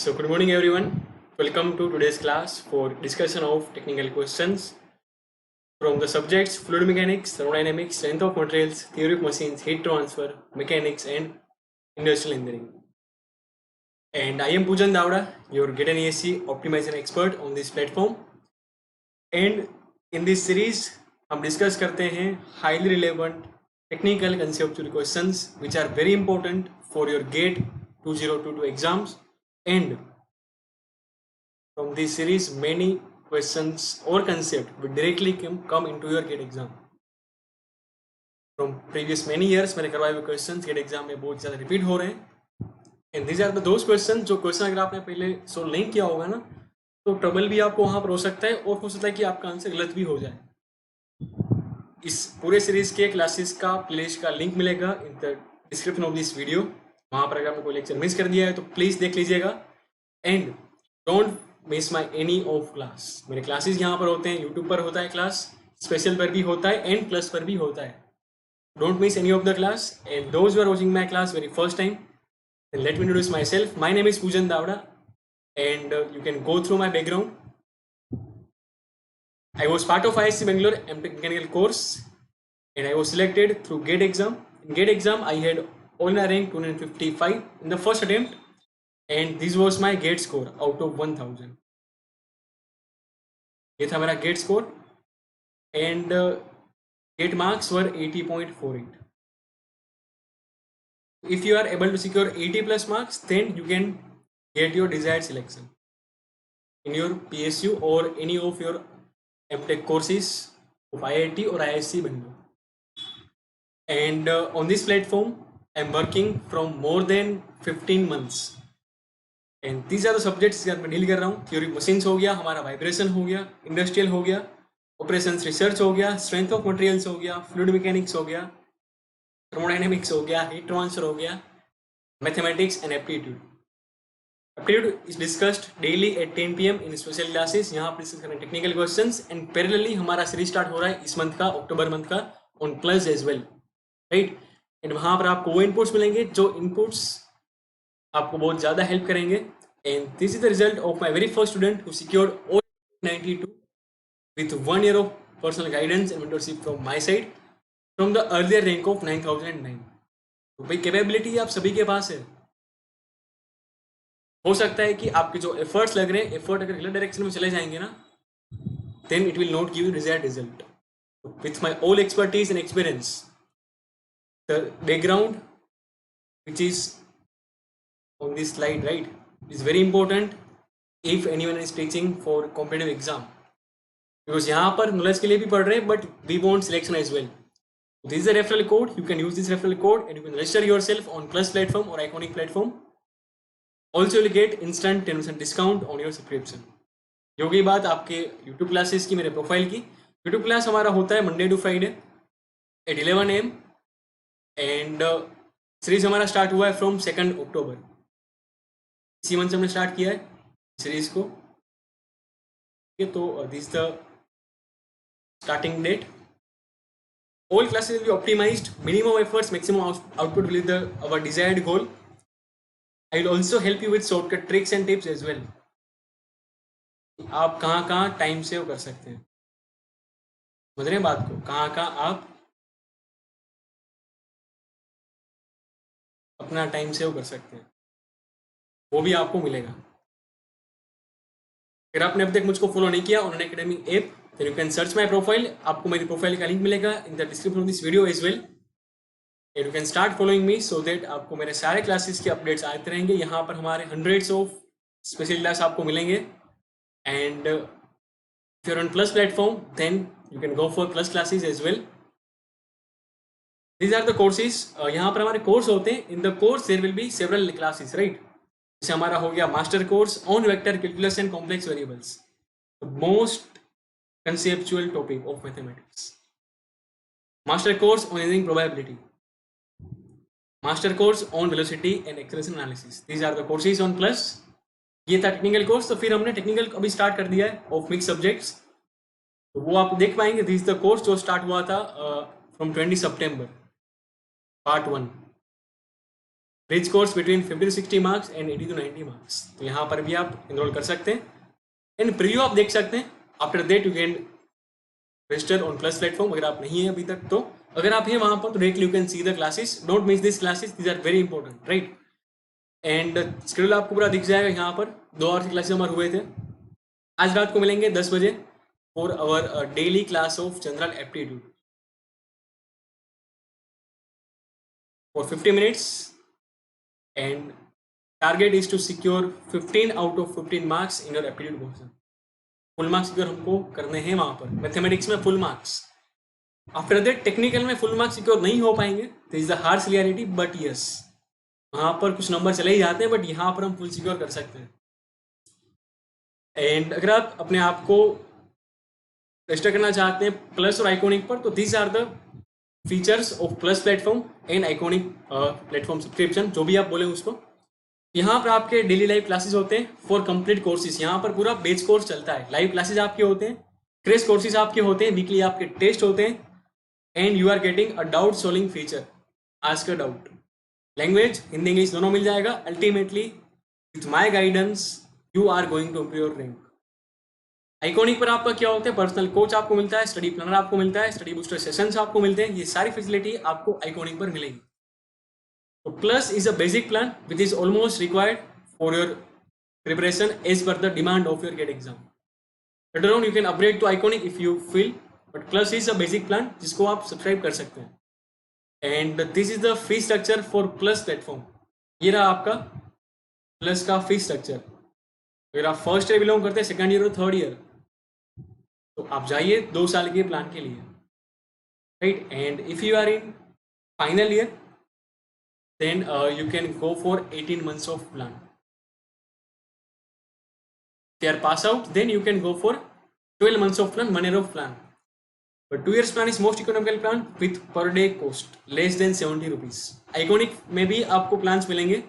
So good morning everyone. Welcome to today's class for discussion of technical questions from the subjects fluid mechanics, thermodynamics, strength of materials, theory of machines, heat transfer, mechanics and industrial engineering. And I am Pujan Davda, your GET and ESC optimization expert on this platform. And in this series हम discuss करते हैं highly relevant technical conceptual questions which are very important for your GATE 2022 exams. And from this series, many questions or concept will directly come into your GATE exam. From previous many years, मैंने करवाए हुए questions GATE exam में बहुत ज़्यादा repeat हो रहे हैं. And these are the those questions जो question अगर आपने पहले solve नहीं किया होगा ना, तो trouble भी आपको वहाँ पर हो सकता है और हो सकता है कि आपका आंसर गलत भी हो जाए. इस पूरे सीरीज के क्लासेस का प्लेलिस्ट का लिंक मिलेगा in the description of this video. वहाँ पर अगर आपने कोई लेक्चर मिस कर दिया है तो प्लीज़ देख लीजिएगा. And don't miss my any of class. मेरे क्लासेस यहाँ पर होते हैं, यूट्यूब पर होता है क्लास, स्पेशल पर भी होता है एंड प्लस पर भी होता है. Don't miss any of the class. And those are watching my class very first time, let me introduce myself. My name is Poojan Dawda and you can go through my background. I was part of ISC Bangalore MTech Mechanical course and I was selected through GATE exam. In GATE exam, I had all-India rank 255 in the first attempt and this was my GATE score out of 1000. ये था मेरा GATE score and GATE marks were 80.48. If you are able to secure 80 plus marks, then you can get your desired selection in your PSU or any of your MTech courses of IIT or ISC Bangalore. And on this platform, I am working from more than 15 months. And these are the subjects that मैं deal कर रहा हूँ. Theory machines हो गया, हमारा vibration हो गया, industrial हो गया, ऑपरेशंस रिसर्च हो गया, स्ट्रेंथ ऑफ मटेरियल्स हो गया, फ्लूइड मैकेनिक्स हो गया, थर्मोडायनेमिक्स हो गया, हीट ट्रांसफर हो गया, mathematics and aptitude. Aptitude is discussed daily at 10 PM in special classes. यहाँ पर डिस्कस करें टेक्निकल क्वेश्चंस एंड पैरेलली हमारा सीरीज स्टार्ट हो रहा है इस मंथ का, अक्टूबर मंथ का, on plus as well, right. And वहाँ पर आपको वो इनपुट्स मिलेंगे जो इनपुट्स आपको बहुत ज़्यादा हेल्प करेंगे. And this is the result of my very first student who secured all 92 with 1 year of personal guidance and mentorship from my side from the earlier rank of 9009. तो भाई capability आप सभी के पास है. हो सकता है कि आपके जो एफर्ट्स लग रहे हैं, एफर्ट अगर गलत डायरेक्शन में चले जाएंगे ना, then it will not give desired result. With my all expertise and experience, the background which is on this slide, right, is very important if anyone is teaching for competitive exam. Because यहाँ पर knowledge के लिए भी पढ़ रहे हैं but we want selection as well. This is a referral code. You can use this referral code and you can register yourself on plus platform और iconic platform. Also you'll get instant 10% discount on your subscription. जो की बात आपके YouTube classes की, मेरे profile की. YouTube class हमारा होता है Monday to Friday at 11 AM and series हमारा स्टार्ट हुआ है फ्रॉम 2 अक्टूबर. इसी मंथ से हमने स्टार्ट किया है सीरीज को. तो this the starting date. All classes will be optimized, minimum efforts, maximum output will be our desired goal. I will also help you with shortcut tricks and tips as well. आप कहाँ time save कर सकते हैं, समझ रहे हैं बात को, कहाँ आप अपना टाइम सेव कर सकते हैं, वो भी आपको मिलेगा. अगर आपने अब तक मुझको फॉलो नहीं किया on academy app, then you can search my profile. आपको मेरी प्रोफाइल का लिंक मिलेगा in the description of this video as well. And you can start following me so that आपको मेरे सारे क्लासेस के अपडेट्स आते रहेंगे. यहाँ पर हमारे hundreds of स्पेशल क्लास आपको मिलेंगे. And if you're on Plus platform, then you can go for Plus classes as well. These are the courses. यहाँ पर हमारे कोर्स होते हैं. In the course there will be several classes, right? जैसे हमारा हो गया master course on vector calculus and complex variables, the most conceptual topic of mathematics. Master course on engineering probability. Master course on velocity and acceleration analysis. These are the courses on Plus. ये था technical course. तो फिर हमने technical अभी start कर दिया है of mix subjects, तो वो आप देख पाएंगे. दिस इज द कोर्स जो स्टार्ट हुआ था from 20 September, part 1. Bridge course between 50 to 60 marks and 80 to 90 marks. तो यहाँ पर भी आप इनरोल कर सकते हैं एंड प्रीव्यू आप देख सकते हैं। After that you can register on plus platform अगर आप नहीं है अभी तक तो। अगर आप हैं वहाँ पर तो directly you can see the classes, don't miss this classes, these are very important, right. And schedule आपको पूरा दिख जाएगा यहाँ पर। 2 आवर की क्लासेस हमारे हुए थे। आज रात को मिलेंगे 10 बजे for hour daily class of general aptitude for 50 minutes and target is to secure 15 out of 15 marks in your aptitude portion। Full marks secure हमको करने हैं वहां पर। मैथमेटिक्स में full marks, after that technical में फुल मार्क्स सिक्योर नहीं हो पाएंगे, this is the harsh reality, but yes वहां पर कुछ नंबर चले ही जाते हैं, बट यहाँ पर हम फुल सिक्योर कर सकते हैं। एंड अगर आप अपने आप को रजिस्टर करना चाहते हैं प्लस और आइकॉनिक पर, तो this are the features of plus platform and Iconic platform subscription, जो भी आप बोले उसको। यहाँ पर आपके डेली लाइव क्लासेस होते हैं फॉर कंप्लीट कोर्सेज। यहाँ पर पूरा बेच कोर्स चलता है, लाइव क्लासेस आपके होते हैं, क्रेश कोर्सेज आपके होते हैं, वीकली आपके टेस्ट होते हैं and you are getting a doubt solving feature, ask a doubt. Language Hindi English दोनों मिल जाएगा। Ultimately with my guidance you are going to improve your rank. Iconic पर आपका क्या होता है, पर्सनल कोच आपको मिलता है, स्टडी प्लानर आपको मिलता है, स्टडी बूस्टर सेशंस आपको मिलते हैं। ये सारी फैसिलिटी आपको आइकॉनिक पर मिलेगी। So plus is a basic plan which is almost required for your preparation as per the demand of your GATE exam. Later on you can upgrade to Iconic if you feel, but plus is a basic plan जिसको आप subscribe कर सकते हैं। And this is the fee structure for plus platform। ये रहा आपका plus का fee structure। अगर आप फर्स्ट ईयर बिलोंग करते हैं, सेकंड ईयर और थर्ड ईयर, तो आप जाइए 2 साल के प्लान के लिए, right. And if you are in final year then you can go for 18 months of plan। If you are pass out, then you can go for 12 months of plan, 1 year of plan, but 2 years plan is most economical plan with per day cost less than 70 rupees। Iconic में भी आपको plans मिलेंगे।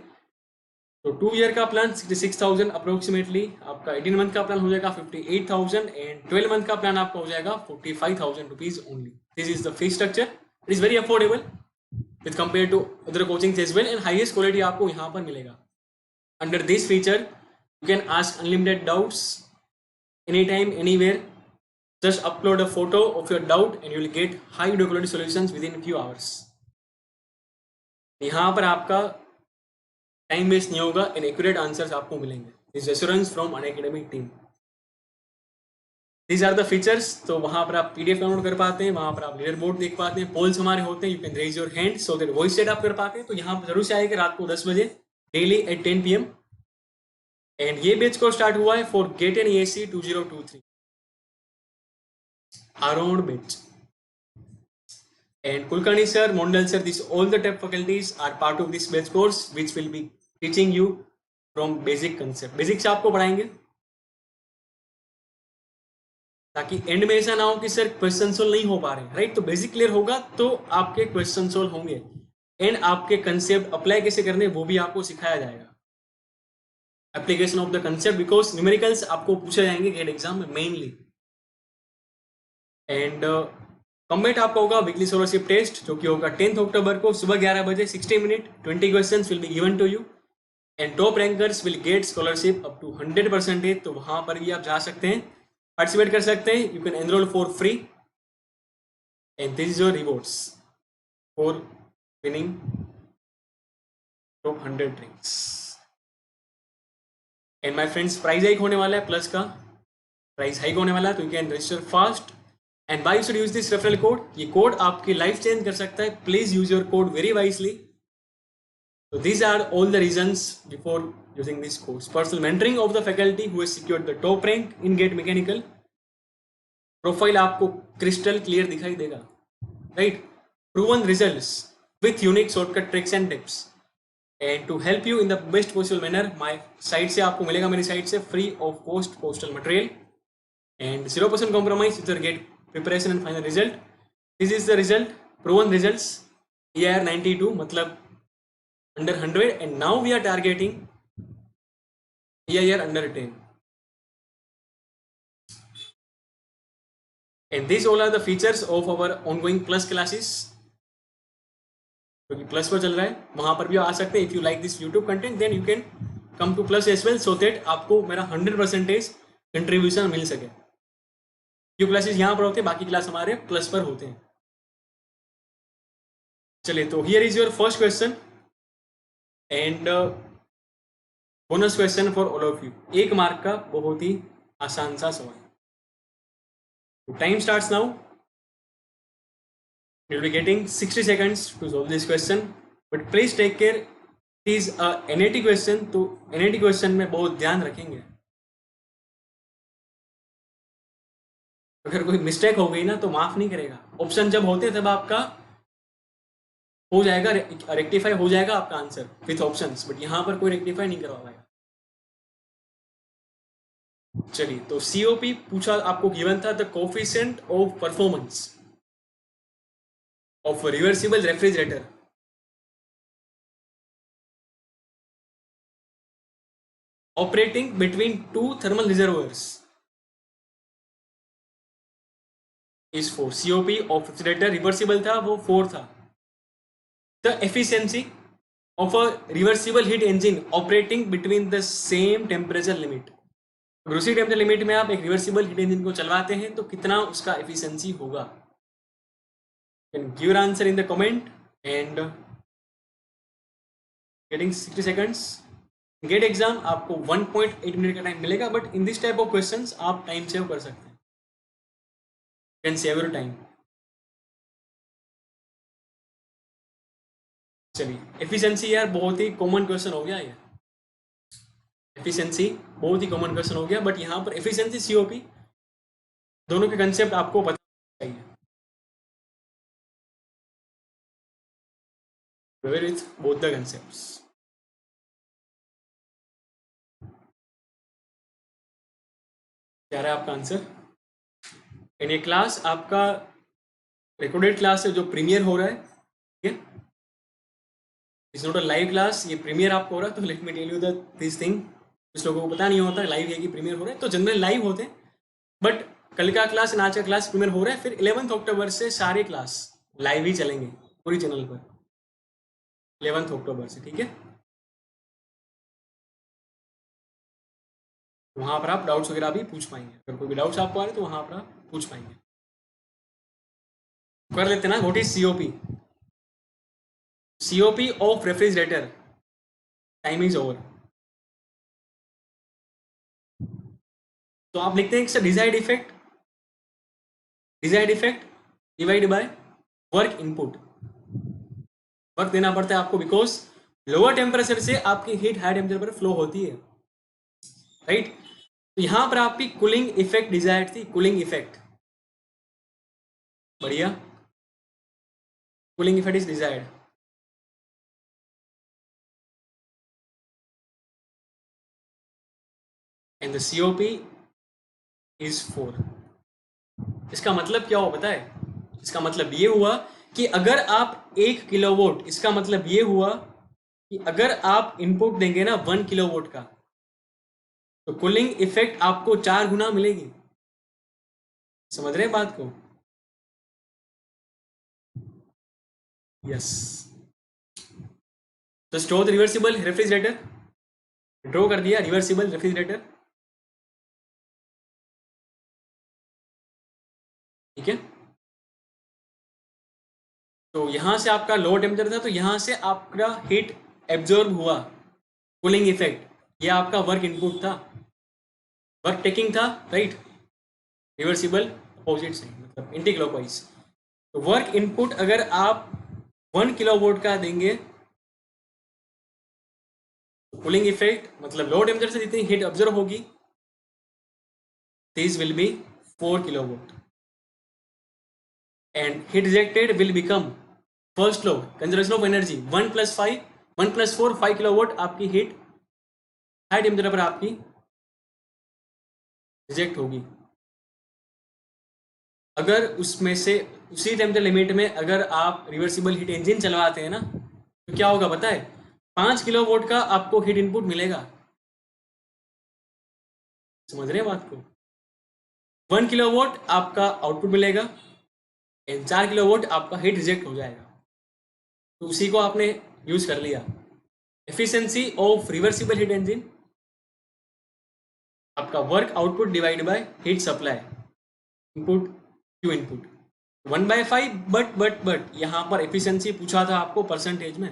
तो 2 year का plan 66,000 approximately, आपका 18 month का plan हो जाएगा 58,000 एंड 12 मंथ का प्लान आपका हो जाएगा 45,000 rupees only. This is the fee structure, it is very affordable with compared to other coachings as well, and highest quality आपको यहाँ पर मिलेगा। Under this feature you can ask unlimited doubts anytime anywhere, just upload a photo of your doubt and you will get high video quality solutions within few hours। यहाँ पर आपका time waste नहीं होगा and accurate answers आपको मिलेंगे। This assurance from Unacademy team। These are the features। तो वहां पर आप PDF डाउनलोड कर पाते हैं, वहां पर आप लीडर बोर्ड देख पाते हैं, पोल्स हमारे होते हैं, you can raise your hand so that voice chat आप कर पाते हैं। तो यहाँ पर जरूर से आएगा रात को 10 बजे डेली एट 10 PM। एंड ये बैच को स्टार्ट हुआ है for GATE an EAC 2023 around batch. And Kulkarni sir, Mondal sir, this all the tech faculties are part of this batch course which will be teaching you from basic concept. Basic से आपको पढ़ाएंगे ताकि and में ऐसा ना हो कि सर क्वेश्चन सोल्व नहीं हो पा रहे, राइट। तो बेसिक क्लियर होगा तो आपके क्वेश्चन सोल्व होंगे एंड आपके कंसेप्ट अप्लाई कैसे करने वो भी आपको सिखाया जाएगा। Application of the concept, because numericals आपको पूछे जाएंगे गेट एग्जाम में मेनली। एंड कम्बेट आपका होगा वीकली स्कॉलरशिप टेस्ट जो कि होगा 10 अक्टूबर को सुबह 11 बजे, 60 minute, 20 questions will be given to you and top rankers will get scholarship up to 100%। तो वहां पर भी आप जा सकते हैं, पार्टिसिपेट कर सकते हैं। You can enrol for free and this is your rewards for winning top 100 ranks. And my friends, price hike होने वाला है, प्लस का प्राइस हाइक होने वाला है, तो you can register fast and why should use this referral code. ये code आपकी लाइफ चेंज कर सकता है, please use your code very wisely. So these are all the reasons before using this course. Personal mentoring of the faculty who has secured the top rank in GATE Mechanical। Profile आपको crystal clear दिखाई देगा, right? Proven results with unique shortcut tricks and tips, and to help you in the best possible manner, my site से आपको मिलेगा, मेरी site से free of cost postal material and 0% compromise with your GATE preparation and final result। This is the result, proven results, EIR 92 मतलब under 100, and now we are targeting EIR under 10, and these all are the features of our ongoing plus classes। क्योंकि plus पर चल रहा है, वहां पर भी आ सकते हैं. If you like this YouTube content then you can come to plus as well, so that आपको मेरा 100% कंट्रीब्यूशन मिल सके. क्यों क्लासेस यहाँ पर होते हैं, बाकी क्लास हमारे प्लस पर होते हैं. चलिए, तो here is your first question and bonus question for all of you. 1 mark का बहुत ही आसान सा सवाल. Time starts now. You will be getting 60 seconds to solve this question, but please take care. It is a NAT question, तो NAT question में बहुत ध्यान रखेंगे. अगर कोई मिस्टेक हो गई ना तो माफ नहीं करेगा. ऑप्शन जब होते हैं तब आपका हो जाएगा, रेक्टिफाई हो जाएगा आपका आंसर विथ ऑप्शंस, बट यहां पर कोई रेक्टिफाई नहीं करवा पाएगा. चलिए, तो COP पूछा आपको, गिवन था the coefficient of performance of a reversible refrigerator operating between 2 thermal reservoirs is 4. COP of refrigerator reversible था, वो 4 था. The efficiency of a reversible heat engine operating between the same temperature limit. अगर उसी temperature limit में आप एक reversible heat engine को चलवाते हैं तो कितना उसका एफिशिएंसी होगा. Can give your answer in the comment and getting 60 seconds. GATE exam आपको 1.8 मिनट का टाइम मिलेगा, but in this type of questions आप टाइम सेव कर सकते हैं. Can save your time. चलिए, एफिशिएंसी यार बहुत ही कॉमन क्वेश्चन हो गया. ये एफिशिएंसी बहुत ही कॉमन क्वेश्चन हो गया, बट यहाँ पर एफिशिएंसी COP दोनों के कंसेप्ट आपको पता चाहिए. with both the concepts. क्या रहा है आपका आंसर. इन ये क्लास आपका रिकॉर्डेड क्लास है जो प्रीमियर हो रहा है. ठीक है, it's not a live class, ये प्रीमियर आपको हो रहा है. तो let me tell you this thing. कुछ लोगों को पता नहीं होता लाइव है कि प्रीमियर हो रहा है, तो जनरल लाइव होते हैं, बट कल का क्लास आज का क्लास प्रीमियर हो रहा है. फिर 11 अक्टूबर से सारे क्लास लाइव ही चलेंगे पूरी चैनल पर, 11 अक्टूबर से. ठीक है, वहां पर आप डाउट्स वगैरह भी पूछ पाएंगे. अगर कोई भी डाउट्स आपको आ रहे तो वहां पर आप पूछ पाएंगे. कर लेते ना. What is COP. COP of refrigerator. Time is over. तो आप लिखते हैं desired effect. Desired effect divide by work input. Work देना पड़ता है आपको, बिकॉज लोअर टेम्परेचर से आपकी हीट हाई टेम्परेचर पर फ्लो होती है. राइट, तो यहां पर आपकी कूलिंग इफेक्ट डिजायर्ड थी. कूलिंग इफेक्ट, बढ़िया. Cooling effect is desired. And the COP is 4. इसका मतलब क्या हुआ पता है. इसका मतलब ये हुआ कि अगर आप 1 किलोवाट, इसका मतलब ये हुआ कि अगर आप इनपुट देंगे ना 1 किलोवाट का, तो कूलिंग इफेक्ट आपको 4 गुना मिलेगी. समझ रहे हैं बात को. यस, तो draw the reversible refrigerator. Draw कर दिया रिवर्सिबल रेफ्रिजरेटर. ठीक है, तो यहां से आपका लो टेम्परेचर था, तो यहां से आपका हीट एब्जॉर्ब हुआ. कूलिंग इफेक्ट, ये आपका वर्क इनपुट था, वर्क टेकिंग था. राइट, रिवर्सिबल अपोजिट से मतलब एंटी क्लॉकवाइज. तो वर्क इनपुट अगर आप 1 किलोवाट का देंगे, कूलिंग इफेक्ट मतलब लो टेम्परेचर से जितनी हीट ऑब्जर्व होगी, this will be 4 kilowatt. And heat rejected will become first law conservation of energy 1 + 5 1 + 4 5 kilowatt आपकी हीट हाई टेम्परेचर पर आपकी रिजेक्ट होगी. अगर उसमें से उसी टेम्परेचर लिमिट में अगर आप रिवर्सिबल हीट इंजन चलवाते हैं ना, तो क्या होगा पता है. 5 किलोवाट का आपको हीट इनपुट मिलेगा. समझ रहे हैं बात को. 1 किलोवाट आपका आउटपुट मिलेगा एंड 4 किलोवाट आपका हीट रिजेक्ट हो जाएगा. तो उसी को आपने यूज कर लिया। Efficiency of reversible heat engine, आपका work output divide by heat supply, input Q input 1/5। But यहां पर एफिशिएंसी पूछा था आपको परसेंटेज में।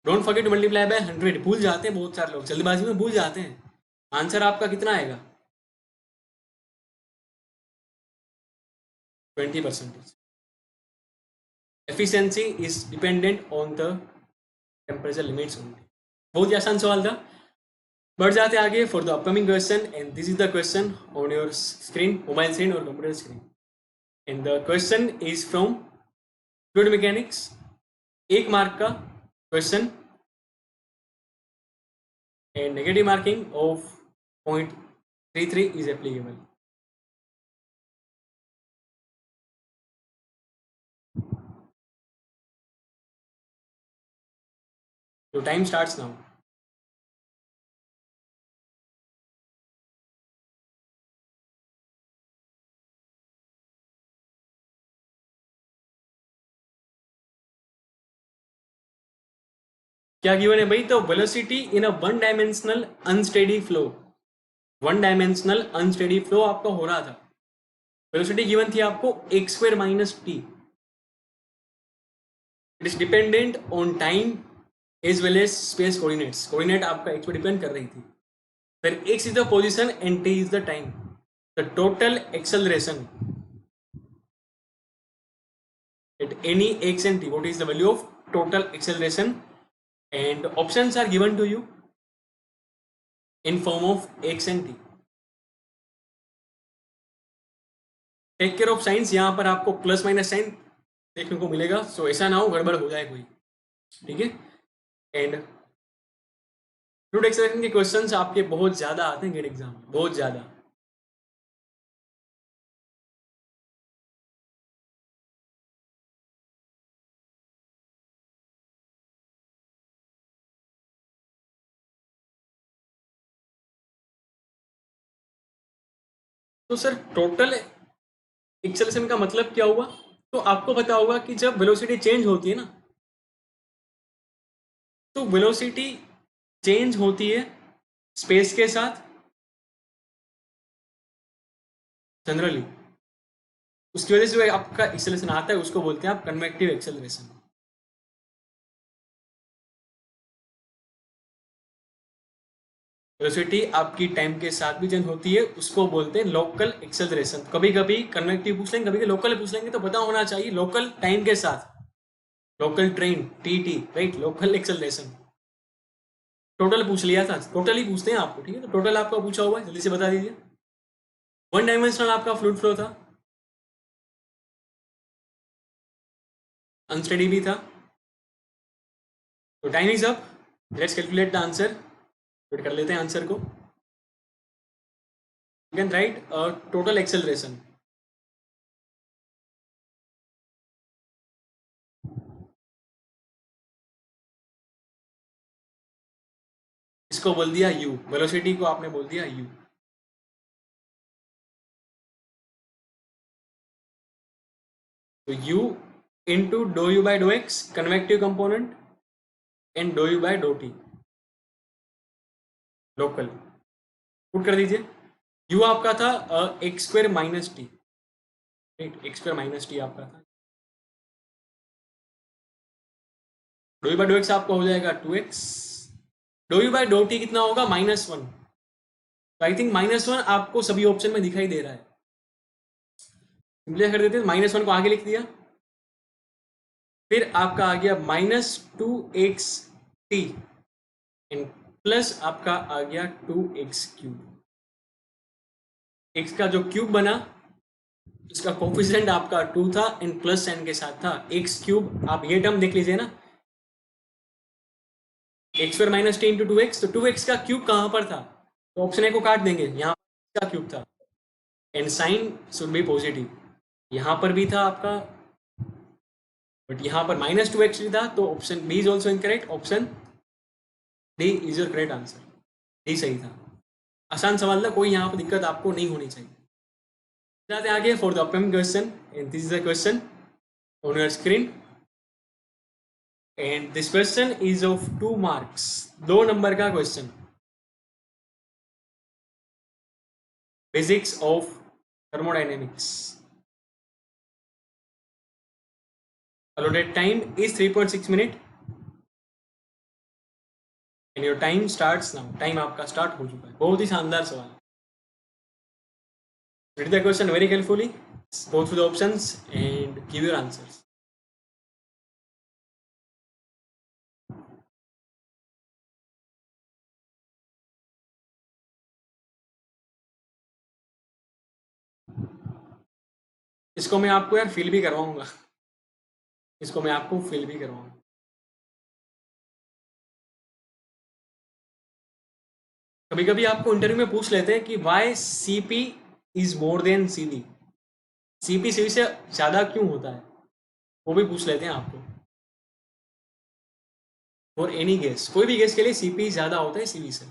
Don't forget to multiply by 100। भूल जाते हैं बहुत सारे लोग, जल्दबाजी में भूल जाते हैं। आंसर आपका कितना आएगा? 20%। Efficiency is dependent on the temperature limits only. बहुत ही आसान सवाल था। बढ़ जाते आगे for the upcoming question, and this is the question on your screen, mobile screen और computer screen. And the question is from fluid mechanics, 1 mark का question, and negative marking of 0.33 is applicable. So time starts now. क्या given है भाई? तो velocity in a one dimensional unsteady flow, one dimensional unsteady flow आपका हो रहा था। Velocity given थी आपको x² - t। It is dependent on time as well as space coordinates. Coordinate आपका x पे डिपेंड कर रही थी। फिर x is the position and t is the time. The total acceleration at any x and t, what is the value of total acceleration? And options are given to you in form of x and t. Take care of science, यहां पर आपको plus minus sign देखने को मिलेगा, सो ऐसा ना हो गड़बड़ हो जाए कोई, ठीक है। एंड फ्लूइड एक्सेलरेशन के क्वेश्चंस आपके बहुत ज्यादा आते हैं गेट एग्जाम में, बहुत ज्यादा। तो सर टोटल एक्सेलरेशन का मतलब क्या हुआ? तो आपको पता होगा कि जब वेलोसिटी चेंज होती है ना, तो वेलोसिटी चेंज होती है स्पेस के साथ जनरली, उसकी वजह से आपका एक्सेलरेशन आता है, उसको बोलते हैं आप कन्वेक्टिव एक्सेलरेशन। वेलोसिटी आपकी टाइम के साथ भी चेंज होती है, उसको बोलते हैं लोकल एक्सेलरेशन। कभी कभी कन्वेक्टिव पूछ लेंगे, कभी कभी लोकल पूछ लेंगे, तो पता होना चाहिए लोकल टाइम के साथ, local train TT, right, local acceleration. Total पूछ लिया था, टोटल ही पूछते हैं आपको, ठीक है। तो टोटल आपका पूछा हुआ है, जल्दी से बता दीजिए। वन डायमेंशनल आपका फ्लूइड फ्लो था, अनस्टेडी भी था। तो time is up, let's calculate the answer. Wait कर लेते हैं आंसर को। You can write total acceleration, इसको बोल दिया u, वेलोसिटी को आपने बोल दिया u। तो u into doe u by doe x convective component and doe u by doe t local, put कर दीजिए। u आपका था x² - t, right, x² - t आपका था। Doe u by doe x आपका हो जाएगा 2x, doe u by doe t कितना होगा? -1। तो आई थिंक -1 आपको सभी ऑप्शन में दिखाई दे रहा है। सिंपली कर देते हैं, -1 को आगे लिख दिया, फिर आपका आ गया -2x t एंड प्लस आपका आ गया 2x³। x का जो क्यूब बना उसका कोफिशिएंट आपका 2 था एंड प्लस साइन के साथ था, x³। आप ये टर्म देख लीजिए ना, x² - t इंटू 2x, तो 2x का क्यूब कहां पर था? तो ऑप्शन ए को काट देंगे, यहाँ का क्यूब था and sine should be positive. यहाँ पर भी था आपका, बट यहाँ पर -2x था, तो option B is also incorrect, option D is your correct answer. D सही था। आसान सवाल था, कोई यहाँ पर दिक्कत आपको नहीं होनी चाहिए। जाते आगे for the upcoming question, and this is the question on your screen. And this question is of 2 marks, 2 number का question, physics of thermodynamics. allotted time is 3.6 minute and your time starts now। Time आपका start हो चुका है। बहुत ही शानदार सवाल। read the question very carefully, go through the options and give your answers। इसको मैं आपको यार फील भी करवाऊंगा, इसको मैं आपको फील भी करवाऊंगा। कभी कभी आपको इंटरव्यू में पूछ लेते हैं कि why CP is more than CV, CP CV से ज्यादा क्यों होता है, वो भी पूछ लेते हैं आपको। और एनी गैस, कोई भी गैस के लिए सीपी ज्यादा होता है सीवी से।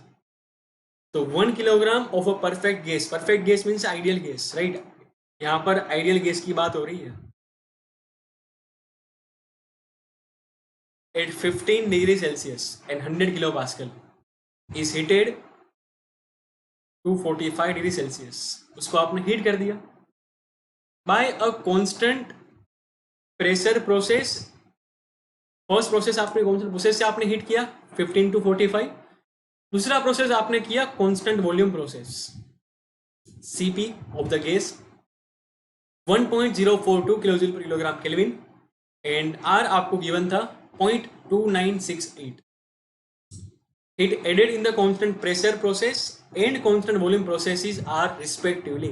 तो 1 kilogram of a perfect gas means ideal gas, right. यहाँ पर आइडियल गैस की बात हो रही है। At 15 degree Celsius and 100 kilo pascal is heated to 45 degree Celsius, उसको आपने हीट कर दिया by a constant pressure process. First process आपने कौन सा प्रोसेस से आपने हीट किया 15 टू 45, दूसरा प्रोसेस आपने किया constant volume process. CP of the gas 1.042 kilo joule per kilogram kelvin and R आपको गिवन था 0.2968। Heat added in the constant pressure process and constant volume processes are respectively।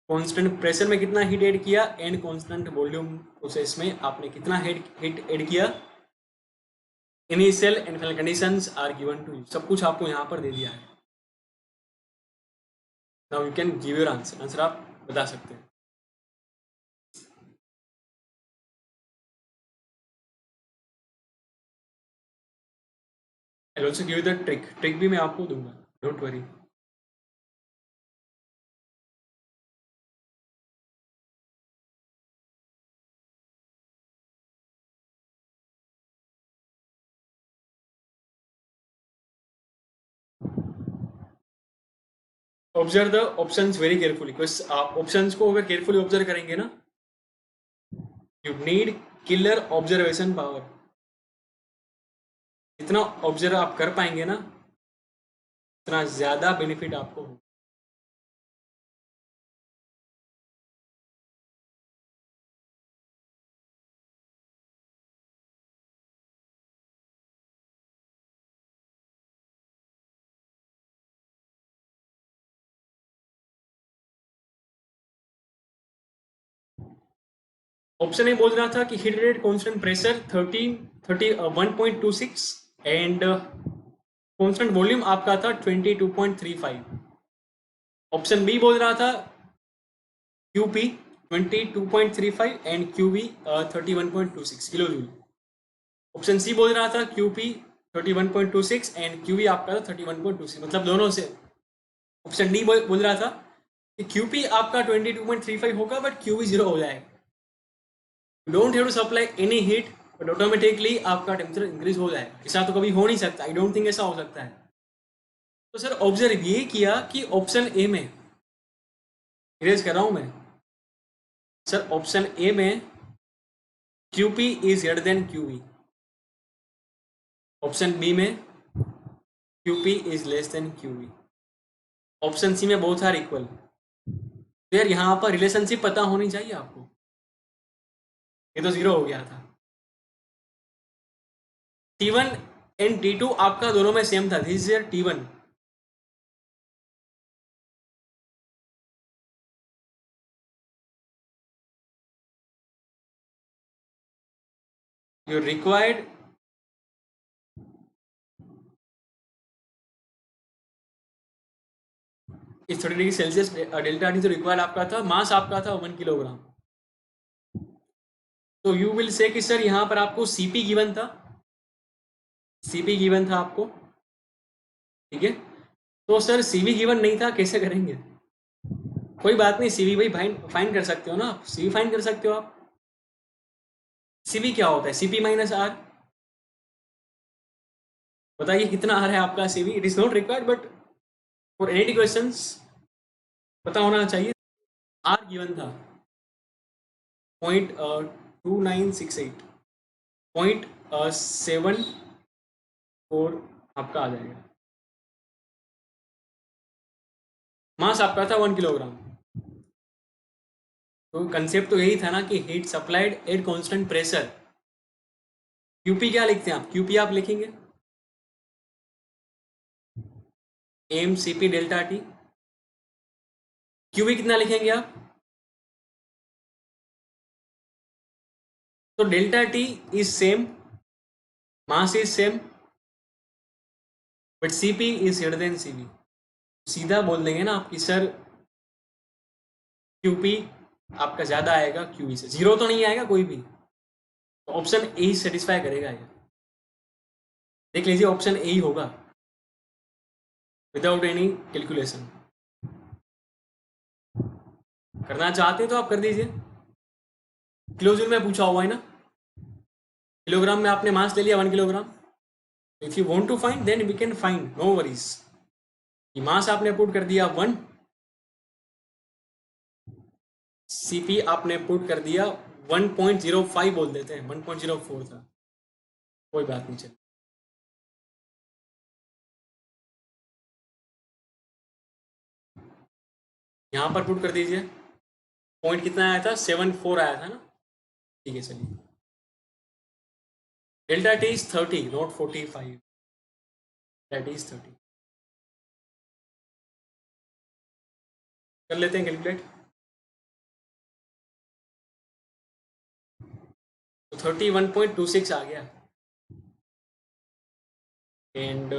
Constant pressure में कितना heat add किया एंड constant volume process में आपने कितना heat add किया। Initial and final conditions are given to you, सब कुछ आपको यहाँ पर दे दिया है। Now you can give your answer, answer आप बता सकते हैं। I also give the trick भी मैं आपको दूंगा, don't worry. Observe the options very carefully, आप ऑप्शंस को अगर केयरफुली ऑब्जर्व करेंगे ना, you need killer observation power. जितना ऑब्जर्व आप कर पाएंगे ना, उतना ज्यादा बेनिफिट आपको हो। ऑप्शन ए बोल रहा था कि heat rate constant pressure 1.26 and constant volume आपका था 22.35। ऑप्शन बी बोल रहा था QP 22.35 and QV 31.26 kilo joule. Option C बोल रहा था QP 31.26 एंड QV आपका था 31.26, मतलब दोनों से। ऑप्शन डी बोल रहा था कि QP आपका 22.35 होगा बट QV 0 हो जाएगा। Don't have to supply any heat but automatically आपका टेम्परेचर इंक्रीज हो जाएगा। ऐसा तो कभी हो नहीं सकता, आई डोंट थिंक ऐसा हो सकता है। तो सर ऑब्जर्व ये किया कि ऑप्शन ए में, इरेज कर रहा हूं मैं सर, ऑप्शन ए में QP is greater than QV, option B में QP is less than QV, option C में बोथ आर इक्वल। तो यार यहाँ पर रिलेशनशिप पता होनी चाहिए आपको। ये तो 0 हो गया था। T1 एंड T2 आपका दोनों में सेम था, this is T1। you required इस 30 डिग्री सेल्सियस डेल्टा टी जो रिक्वायर्ड आपका था, मास आपका था 1 किलोग्राम। तो यू विल से कि सर यहाँ पर आपको सीपी गिवन था, सीपी गिवन था आपको, ठीक है। तो सर सीवी गिवन नहीं था, कैसे करेंगे? कोई बात नहीं, सीवी भाई फाइंड कर सकते हो ना आप, सीवी फाइंड कर सकते हो आप। सीवी क्या होता है? CP minus R. बताइए कितना आ रहा है आपका CV? It is not required but for any questions पता होना चाहिए। आर गिवन था 0.2968, 0.74 आपका आ जाएगा। मास आपका था 1 किलोग्राम। तो कंसेप्ट तो यही था ना कि heat supplied at constant pressure. QP क्या लिखते हैं आप? क्यूपी आप लिखेंगे M C P delta T. QV कितना लिखेंगे आप? तो delta T is same, mass is same, but CP is greater than CV. सीधा बोल देंगे ना आप कि सर क्यूपी आपका ज्यादा आएगा क्यूई से। जीरो तो नहीं आएगा कोई भी, तो ऑप्शन ए ही सेटिस्फाई करेगा ये। देख लीजिए ऑप्शन ए ही होगा विदाउट एनी कैलकुलेशन। करना चाहते हैं तो आप कर दीजिए। क्लोजर में पूछा हुआ है ना, किलोग्राम में आपने मास ले लिया 1 kilogram. If you want to find then we can find, no worries. Mass आपने पुट कर दिया 1, सीपी आपने पुट कर दिया 1.05, बोल देते हैं 1.04 था, कोई बात नहीं। चल यहाँ पर पुट कर दीजिए। पॉइंट कितना आया था? 74 आया था ना। ठीक है चलिए। Delta T is 30 not 45, that is 30। कर लेते हैं कैलकुलेट। तो 31.26 आ गया, एंड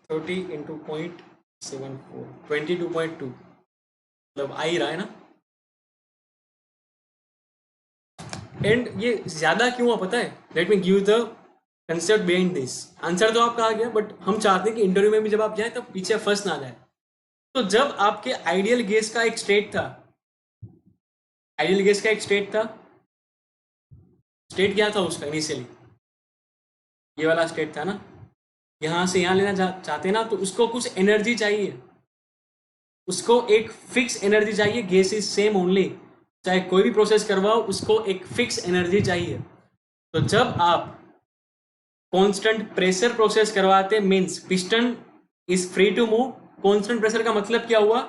30 इंटू 0.74, 22.2, मतलब आ ही रहा है ना। एंड ये ज्यादा क्यों हुआ पता है? Let me give the concept behind this. Answer तो आपका आ गया, बट हम चाहते हैं कि इंटरव्यू में भी जब आप जाए तो पीछे फंस ना जाए। तो जब आपके आइडियल गैस का एक स्टेट था, आइडियल गैस का एक स्टेट था, स्टेट क्या था उसका इनिशियली? ये वाला स्टेट था ना। यहां से यहां लेना चाहते ना, तो उसको कुछ एनर्जी चाहिए, उसको एक फिक्स एनर्जी चाहिए। गैस इज सेम ओनली, चाहे कोई भी प्रोसेस करवाओ उसको एक फिक्स एनर्जी चाहिए। तो जब आप कांस्टेंट प्रेशर प्रोसेस करवाते means piston is free to move. Constant pressure का मतलब क्या हुआ?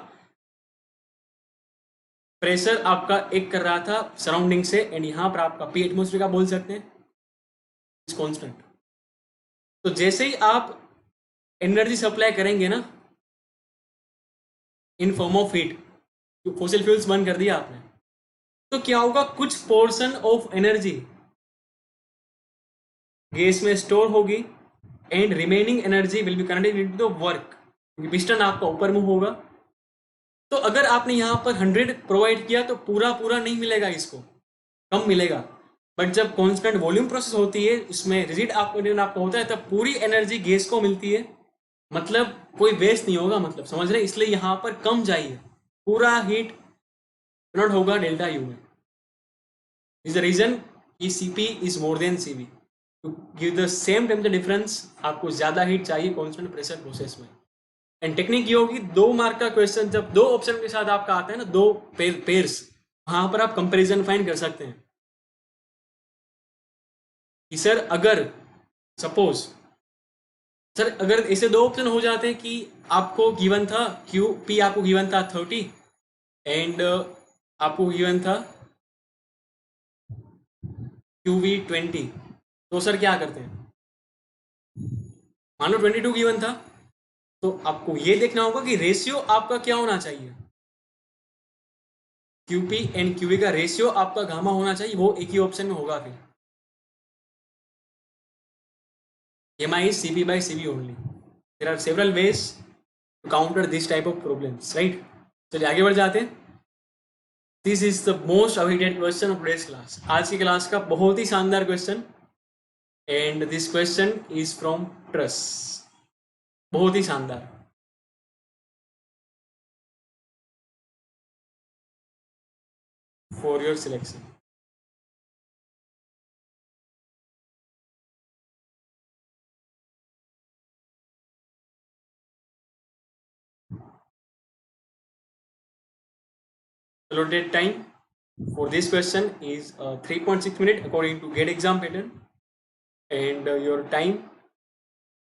प्रेशर आपका एक कर रहा था सराउंडिंग से, एंड यहां पर आपका पी एटमोस्फेयर का बोल सकते हैं इज कांस्टेंट। तो जैसे ही आप एनर्जी सप्लाई करेंगे ना in form of heat, fossil fuels बंद कर दिया आपने, तो क्या होगा? कुछ पोर्शन ऑफ एनर्जी गैस में स्टोर होगी, and remaining energy will be converted into the work, क्योंकि पिस्टन आपका ऊपर मूव होगा। तो अगर आपने यहां पर 100 प्रोवाइड किया तो पूरा पूरा नहीं मिलेगा, इसको कम मिलेगा। बट जब कांस्टेंट वॉल्यूम प्रोसेस होती है, उसमें रिजिड आपको होता है, तब पूरी एनर्जी गैस को मिलती है, मतलब कोई वेस्ट नहीं होगा, मतलब समझ रहे हैं? इसलिए यहां पर कम चाहिए, पूरा हीट कन्वर्ट होगा डेल्टा यू में। इज द रीजन कि CP is more than CV. To give the same temperature difference आपको ज्यादा हीट चाहिए कांस्टेंट प्रेशर प्रोसेस में। एंड टेक्निक ये होगी, 2 मार्क का क्वेश्चन जब 2 ऑप्शन के साथ आपका आता है ना, दो पेयर्स, वहां पर आप कंपैरिजन फाइंड कर सकते हैं कि सर अगर सपोज, सर अगर ऐसे 2 ऑप्शन हो जाते हैं कि आपको गिवन था क्यू पी, आपको गिवन था 30, एंड आपको गिवन था क्यू वी 20, तो सर क्या करते हैं? मान लो 22 गिवन था, तो आपको ये देखना होगा कि रेशियो आपका क्या होना चाहिए। क्यूपी एंड क्यूवी का रेशियो आपका गामा होना चाहिए, वो एक ही ऑप्शन में होगा। फिर mi is cp by cv only. There are several ways to counter this type of problems, right? चलिए आगे बढ़ जाते हैं। This is the most awaited question of today's class. आज की क्लास का बहुत ही शानदार question, and this question is from truss. बहुत ही शानदार, for your selection. allotted time for this question is 3.6 minutes according to GATE exam pattern, and your time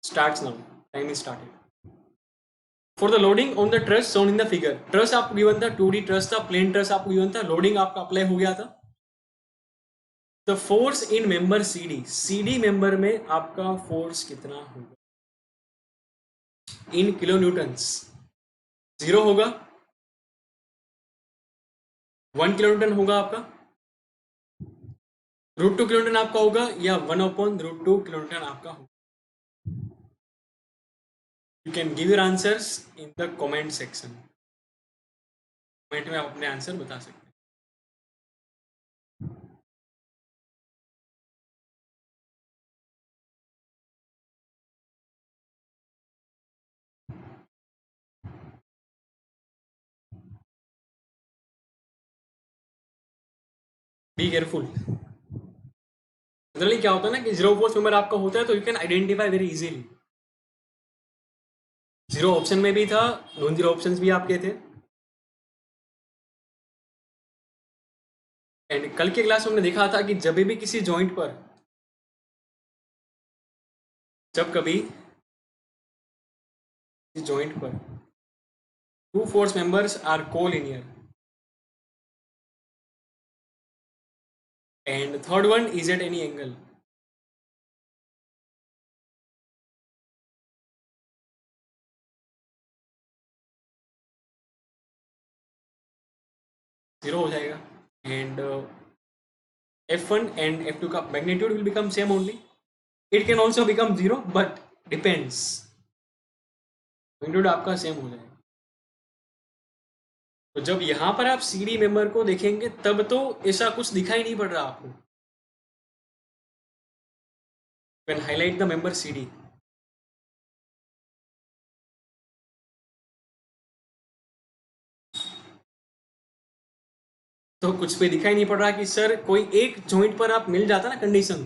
starts now. Time is started. For the loading on the truss shown in the figure, truss आपको given था 2D truss था, plain truss आपको given था, loading आपका apply हो गया था. The force in member CD member में आपका force कितना होगा in kilonewtons? 0 होगा, 1 किलोन्यूटन होगा आपका, √2 किलोन्यूटन आपका होगा, या 1/√2 किलोन्यूटन आपका होगा. You can give your answers in the comment section. Comment में आप अपने आंसर बता सकते हैं. Be careful. जनरली क्या होता है ना कि जीरो फोर्स मेंबर आपका होता है तो you can identify very easily. Zero option में भी था, नॉन जीरो ऑप्शंस भी आपके थे. एंड कल के क्लास में हमने देखा था कि जब भी किसी जॉइंट पर, जब कभी जॉइंट पर two force members are collinear and third one is at any angle, zero हो जाएगा. and F1 and F2 का magnitude will become same only. It can also become zero but depends. magnitude आपका same हो जाएगा. तो जब यहां पर आप CD मेंबर को देखेंगे तब तो ऐसा कुछ दिखाई नहीं पड़ रहा आपको. When highlight the member CD, तो कुछ पे दिखाई नहीं पड़ रहा कि सर कोई एक जॉइंट पर आप मिल जाता ना कंडीशन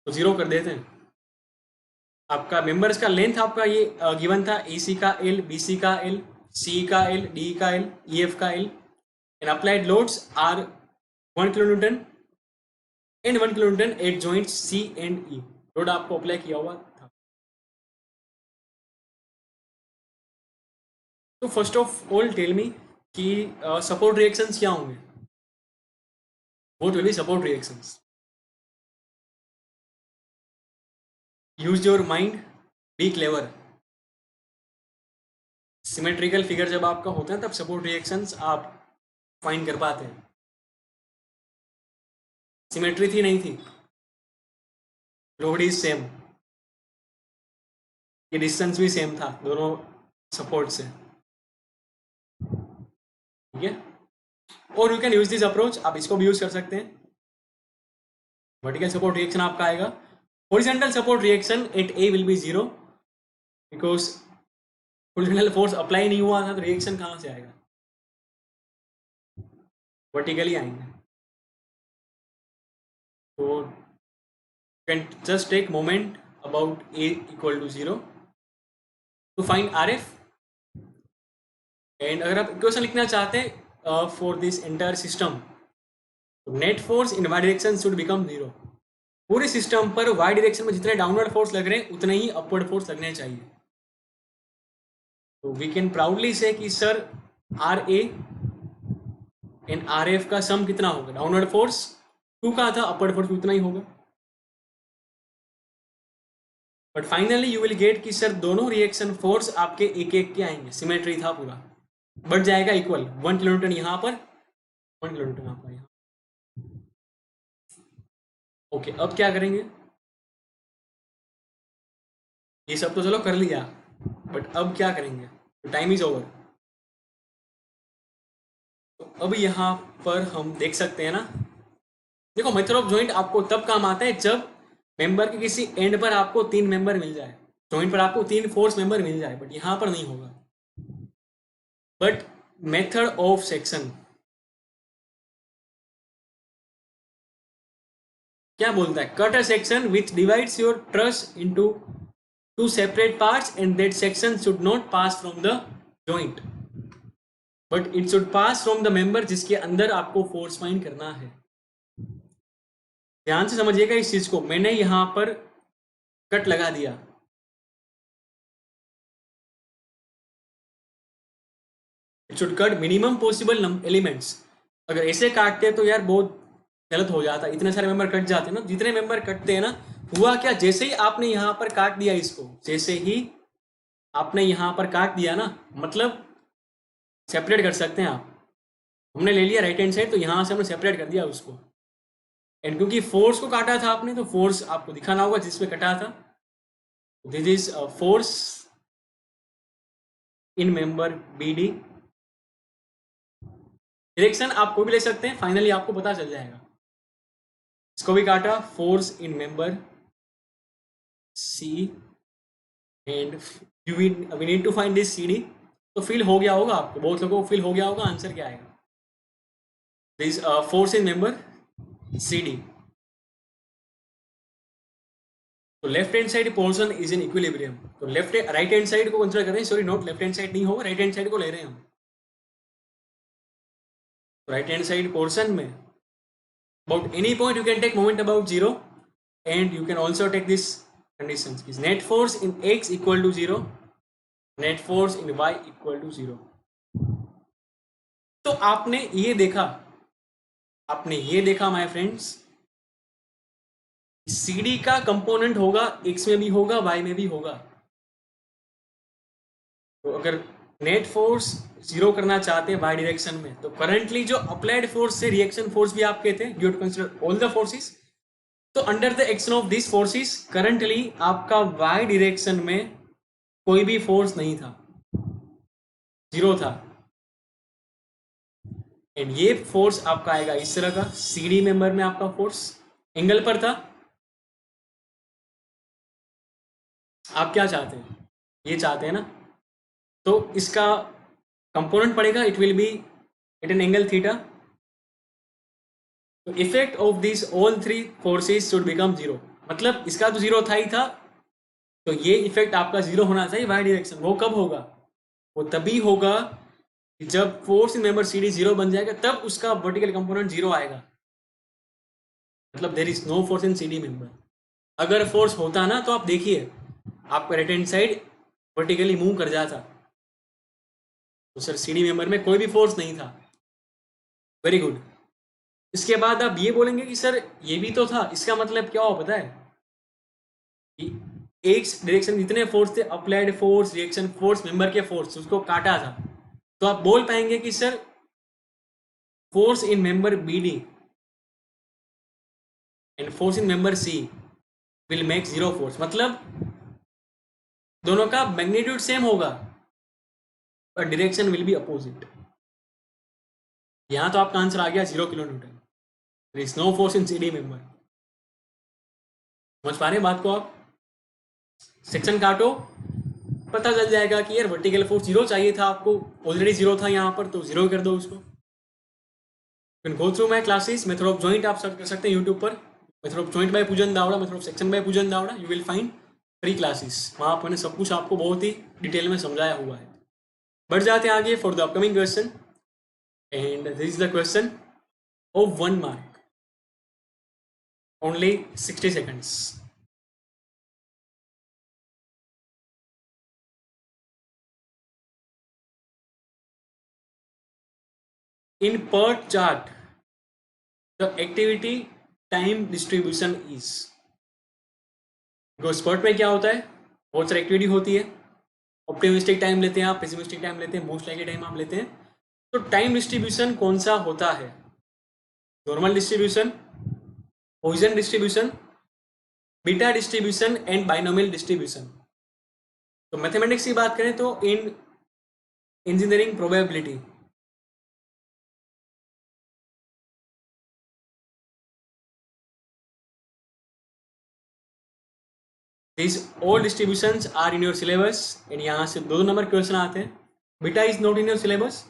तो जीरो कर देते हैं. आपका मेंबर्स का लेंथ आपका ये गिवन था, AC का L, BC का L, C का L, D का L, EF का L, and applied loads are 1 kilonewton and 1 kilonewton at joints C and E. Load आपको अप्लाई किया हुआ था. तो first of all tell me कि सपोर्ट रिएक्शंस क्या होंगे. What will be support reactions? Use your mind, be clever. Symmetrical figure जब आपका होता है तब सपोर्ट रिएक्शंस आप फाइंड कर पाते हैं. सिमेट्री थी नहीं थी, लोड इज सेम, ये डिस्टेंस भी सेम था दोनों सपोर्ट से. ठीक है. और you can use this approach, आप इसको भी यूज कर सकते हैं. वर्टिकल सपोर्ट रिएक्शन आपका आएगा. Horizontal support reaction at A will be zero because horizontal force apply नहीं हुआ था तो रिएक्शन कहां से आएगा, वर्टिकली आएंगे. तो can just take moment about A equal to zero to find RF. And अगर आप इक्वेशन लिखना चाहते हैं for this entire system, net force in Y direction should become zero. पूरे सिस्टम पर वाई डायरेक्शन में जितने डाउनवर्ड फोर्स लग रहे हैं उतने ही अपवर्ड फोर्स लगने चाहिए. तो वी कैन प्राउडली से कि सर RA एंड RF का सम कितना होगा. डाउनवर्ड फोर्स 2 का था, अपवर्ड फोर्स उतना ही होगा. But finally you will gate कि सर दोनों रिएक्शन फोर्स आपके एक एक के आएंगे. सिमेट्री था पूरा, बढ़ जाएगा इक्वल. 1 किलोन्यूटन यहाँ पर, 1 किलोन्यूटन आपका यहाँ. ओके, अब क्या करेंगे? ये सब तो चलो कर लिया, बट अब क्या करेंगे? Time is over. तो अब यहाँ पर हम देख सकते हैं ना, देखो मेथड ऑफ जॉइंट आपको तब काम आता है जब मेंबर के किसी एंड पर आपको 3 मेंबर मिल जाए. जॉइंट पर आपको 3 फोर्स मेंबर मिल जाए, बट यहाँ पर नहीं होगा. बट मेथड ऑफ सेक्शन क्या बोलता है? Cut a section which divides your truss into 2 separate parts and that section should not pass from the joint. But it should pass from the member जिसके अंदर आपको फोर्स फाइंड करना है। ध्यान से समझिएगा इस चीज को, मैंने यहां पर कट लगा दिया, it should cut minimum possible elements. अगर ऐसे काटते तो यार बहुत गलत हो जाता, इतने सारे मेंबर कट जाते ना, जितने मेंबर कटते हैं ना। हुआ क्या, जैसे ही आपने यहां पर काट दिया इसको, जैसे ही आपने यहां पर काट दिया ना, मतलब सेपरेट कर सकते हैं आप। हमने ले लिया राइट हैंड साइड, तो यहां से हमने सेपरेट कर दिया उसको। एंड क्योंकि फोर्स को काटा था आपने, तो फोर्स आपको दिखाना होगा जिसमें कटा था। This is force in member B D. Direction आप कोई भी ले सकते हैं, फाइनली आपको पता चल जाएगा। इसको भी काटा, force in member C, and we need to find this C D. तो फील हो गया होगा आपको, बहुत लोगों को फील हो गया होगा आंसर क्या आएगा। This force in member C D. तो left hand side portion is in equilibrium. तो लेफ्ट राइट हैंड साइड को कंसीडर कर रहे हैं, sorry not left hand side नहीं होगा, राइट हैंड साइड को ले रहे हैं हम। राइट हैंड साइड पोर्शन में about any point you can take moment about 0, and you can also take this conditions is net force in x equal to 0, net force in y equal to 0। तो आपने ये देखा my friends, CD का component होगा x में भी होगा y में भी होगा। तो अगर नेट फोर्स 0 करना चाहते हैं y डायरेक्शन में, तो करंटली जो अप्लाइड फोर्स से रिएक्शन फोर्स भी आप कहते हैं, you have to consider all the forces. तो under the action of this forces currently आपका y डायरेक्शन में कोई भी फोर्स नहीं था, 0 था। एंड ये फोर्स आपका आएगा इस तरह का, CD मेंबर में आपका फोर्स एंगल पर था। आप क्या चाहते हैं, ये चाहते हैं ना, तो इसका कंपोनेंट पड़ेगा, it will be at an angle theta. तो effect of this all three forces should become 0। मतलब इसका तो 0 था ही था, तो ये इफेक्ट आपका 0 होना चाहिए y डायरेक्शन। वो कब होगा, वो तभी होगा जब फोर्स इन मेंबर CD 0 बन जाएगा, तब उसका वर्टिकल कंपोनेंट 0 आएगा। मतलब there is no force in CD member. अगर फोर्स होता ना, तो आप देखिए आपका right hand side vertically move कर जाता। तो सर CD मेंबर में कोई भी फोर्स नहीं था। Very good. इसके बाद आप ये बोलेंगे कि सर ये भी तो था, इसका मतलब क्या हो पता है, एक डायरेक्शन जितने फोर्स थे, applied force, reaction force, member के फोर्स, उसको काटा था। तो आप बोल पाएंगे कि sir force in member BD and force in member C will make 0 force. मतलब दोनों का मैग्नीट्यूड सेम होगा, पर डायरेक्शन विल बी अपोजिट। यहां तो आपका आंसर आ गया 0 kilo newton. There is no force in CD member. समझ पा रहे हैं बात को आप? सेक्शन काटो, पता चल जाएगा कि यार वर्टिकल फोर्स 0 चाहिए था आपको, ऑलरेडी 0 था यहाँ पर, तो 0 कर दो उसको। Can go through my classes, method of joint आप सर्च कर सकते हैं यूट्यूब पर, method of joint by Poojan Dawda, method of section by Poojan Dawda, you will find free classes. वहाँ पर मैंने सब कुछ आपको बहुत ही डिटेल में समझाया हुआ है। बढ़ जाते हैं आगे for the upcoming question, and this is the question of 1 mark, only 60 seconds। In PERT chart, the activity time distribution is। PERT में क्या होता है, बहुत सारी एक्टिविटी होती है। ऑप्टिमिस्टिक टाइम लेते हैं आप, पेसिमिस्टिक टाइम लेते हैं, मोस्ट लाइकली टाइम आप लेते हैं। तो टाइम डिस्ट्रीब्यूशन कौन सा होता है, normal distribution, Poisson distribution, beta distribution and binomial distribution. तो मैथमेटिक्स की बात करें तो in engineering probability, this all distributions are in your syllabus, and यहाँ से 2 नंबर क्वेश्चन आते हैं। Beta is not in your syllabus,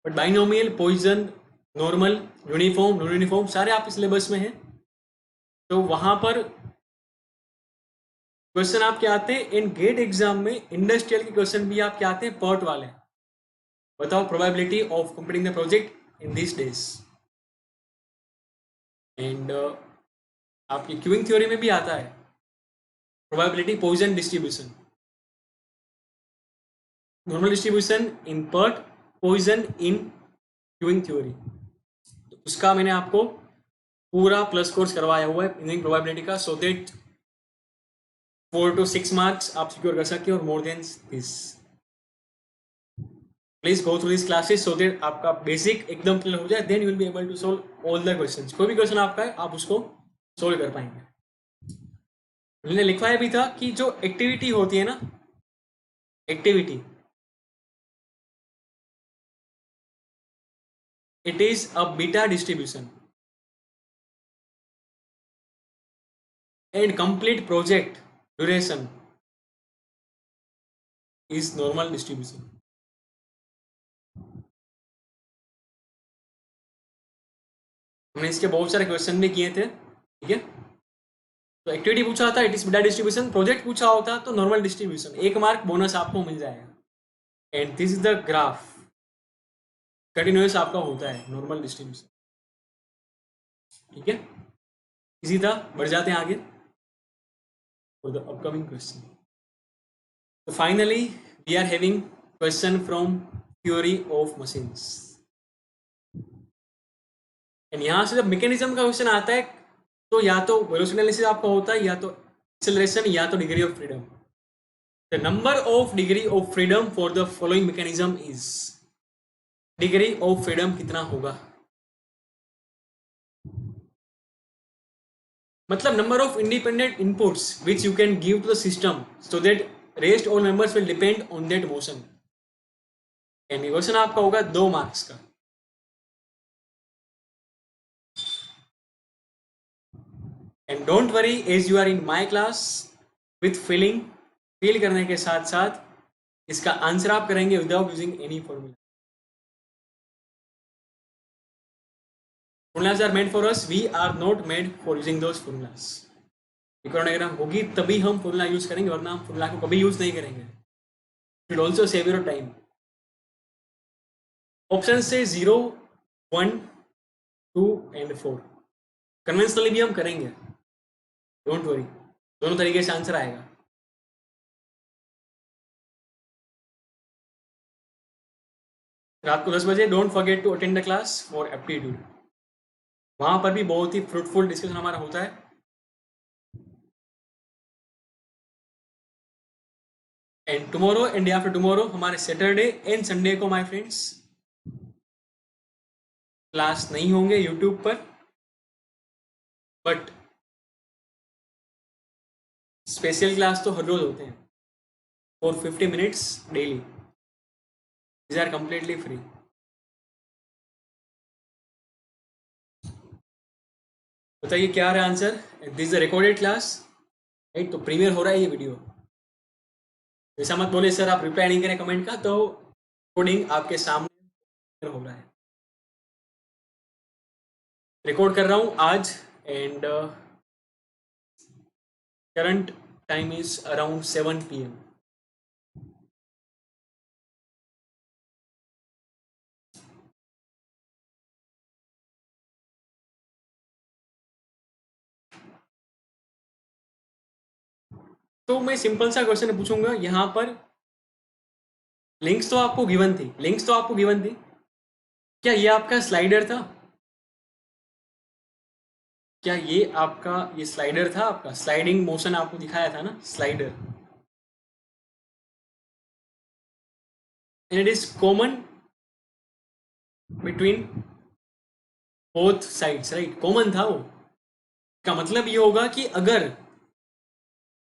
but binomial, Poisson, normal, uniform, non uniform सारे आपके सिलेबस में हैं। तो वहां पर क्वेश्चन आपके आते हैं। इन गेट एग्जाम में इंडस्ट्रियल के क्वेश्चन भी आपके आते हैं, पर्ट वाले। बताओ probability of completing the project in this days. And आपकी क्यूइंग थ्योरी में भी आता है probability Poisson distribution, normal distribution in PERT, Poisson in queuing theory. तो उसका मैंने आपको पूरा प्लस कोर्स करवाया हुआ है इंजीनियरिंग प्रोबेबिलिटी का, सो दैट 4 to 6 मार्क्स आप सिक्योर कर सकते हो और more than this. Please go through this classes so that आपका बेसिक एकदम क्लियर हो जाए, then you will be able to solve all the questions. कोई भी क्वेश्चन आपका है आप उसको सोल्व कर पाएंगे। मैंने लिखवाया भी था कि जो एक्टिविटी होती है ना, activity, it is a beta distribution and complete project duration is normal distribution. हमने इसके बहुत सारे क्वेश्चन भी किए थे, ठीक है। तो एक्टिविटी पूछा था, it is beta distribution. Project पूछा होता तो नॉर्मल डिस्ट्रीब्यूशन, 1 मार्क बोनस आपको मिल जाएगा। And this is the graph, continuous आपका होता है नॉर्मल डिस्ट्रीब्यूशन, ठीक है। इसी तरह बढ़ जाते हैं आगे फॉर द अपकमिंग क्वेश्चन। तो finally we are having question from theory of machines. And यहाँ से जब मैकेनिज्म का क्वेश्चन आता है तो या तो वेलोसिटी एनालिसिस आपका होता है, या तो एक्सेलरेशन, या तो degree of freedom. The number of degree of freedom for the following mechanism is, degree of freedom कितना होगा, मतलब number of independent inputs which you can give to the system so that rest all members will depend on that motion. And question आपका होगा 2 marks का। And don't worry, as you are in my class with feeling, feel करने के साथ साथ इसका answer आप करेंगे without using any formula. Formulas are made for us, we are not made for using those formulas. इकोनोग्राम होगी तभी हम फॉर्मूला यूज करेंगे, वरना हम फॉर्मूला को कभी यूज नहीं करेंगे। It will also save your time. Option से 0, 1, 2 एंड 4 कन्वेंशनली भी हम करेंगे, डोंट वरी, दोनों तरीके से आंसर आएगा। रात को 10 बजे don't forget to attend the class for aptitude, वहां पर भी बहुत ही फ्रूटफुल डिस्कशन हमारा होता है। And tomorrow and day after tomorrow हमारे सैटरडे एंड संडे को माय फ्रेंड्स क्लास नहीं होंगे यूट्यूब पर, बट स्पेशल क्लास तो हर रोज होते हैं for 50 minutes daily, these are completely free. बताइए क्या आ रहा है answer. This is the recorded class, right. तो प्रीमियर हो रहा है ये वीडियो, ऐसा मत बोले सर आप रिप्लाई नहीं करें कमेंट का, तो रिकॉर्डिंग आपके सामने हो रहा है, रिकॉर्ड कर रहा हूं आज। And current time is around 7 PM। तो मैं सिंपल सा क्वेश्चन पूछूंगा यहाँ पर। लिंक्स तो आपको गिवन थी, लिंक्स तो आपको गिवन थी। क्या ये आपका स्लाइडर था, क्या ये आपका ये स्लाइडर था, आपका स्लाइडिंग मोशन आपको दिखाया था ना, slider. And it is common between both sides, right, common था वो। का मतलब ये होगा कि अगर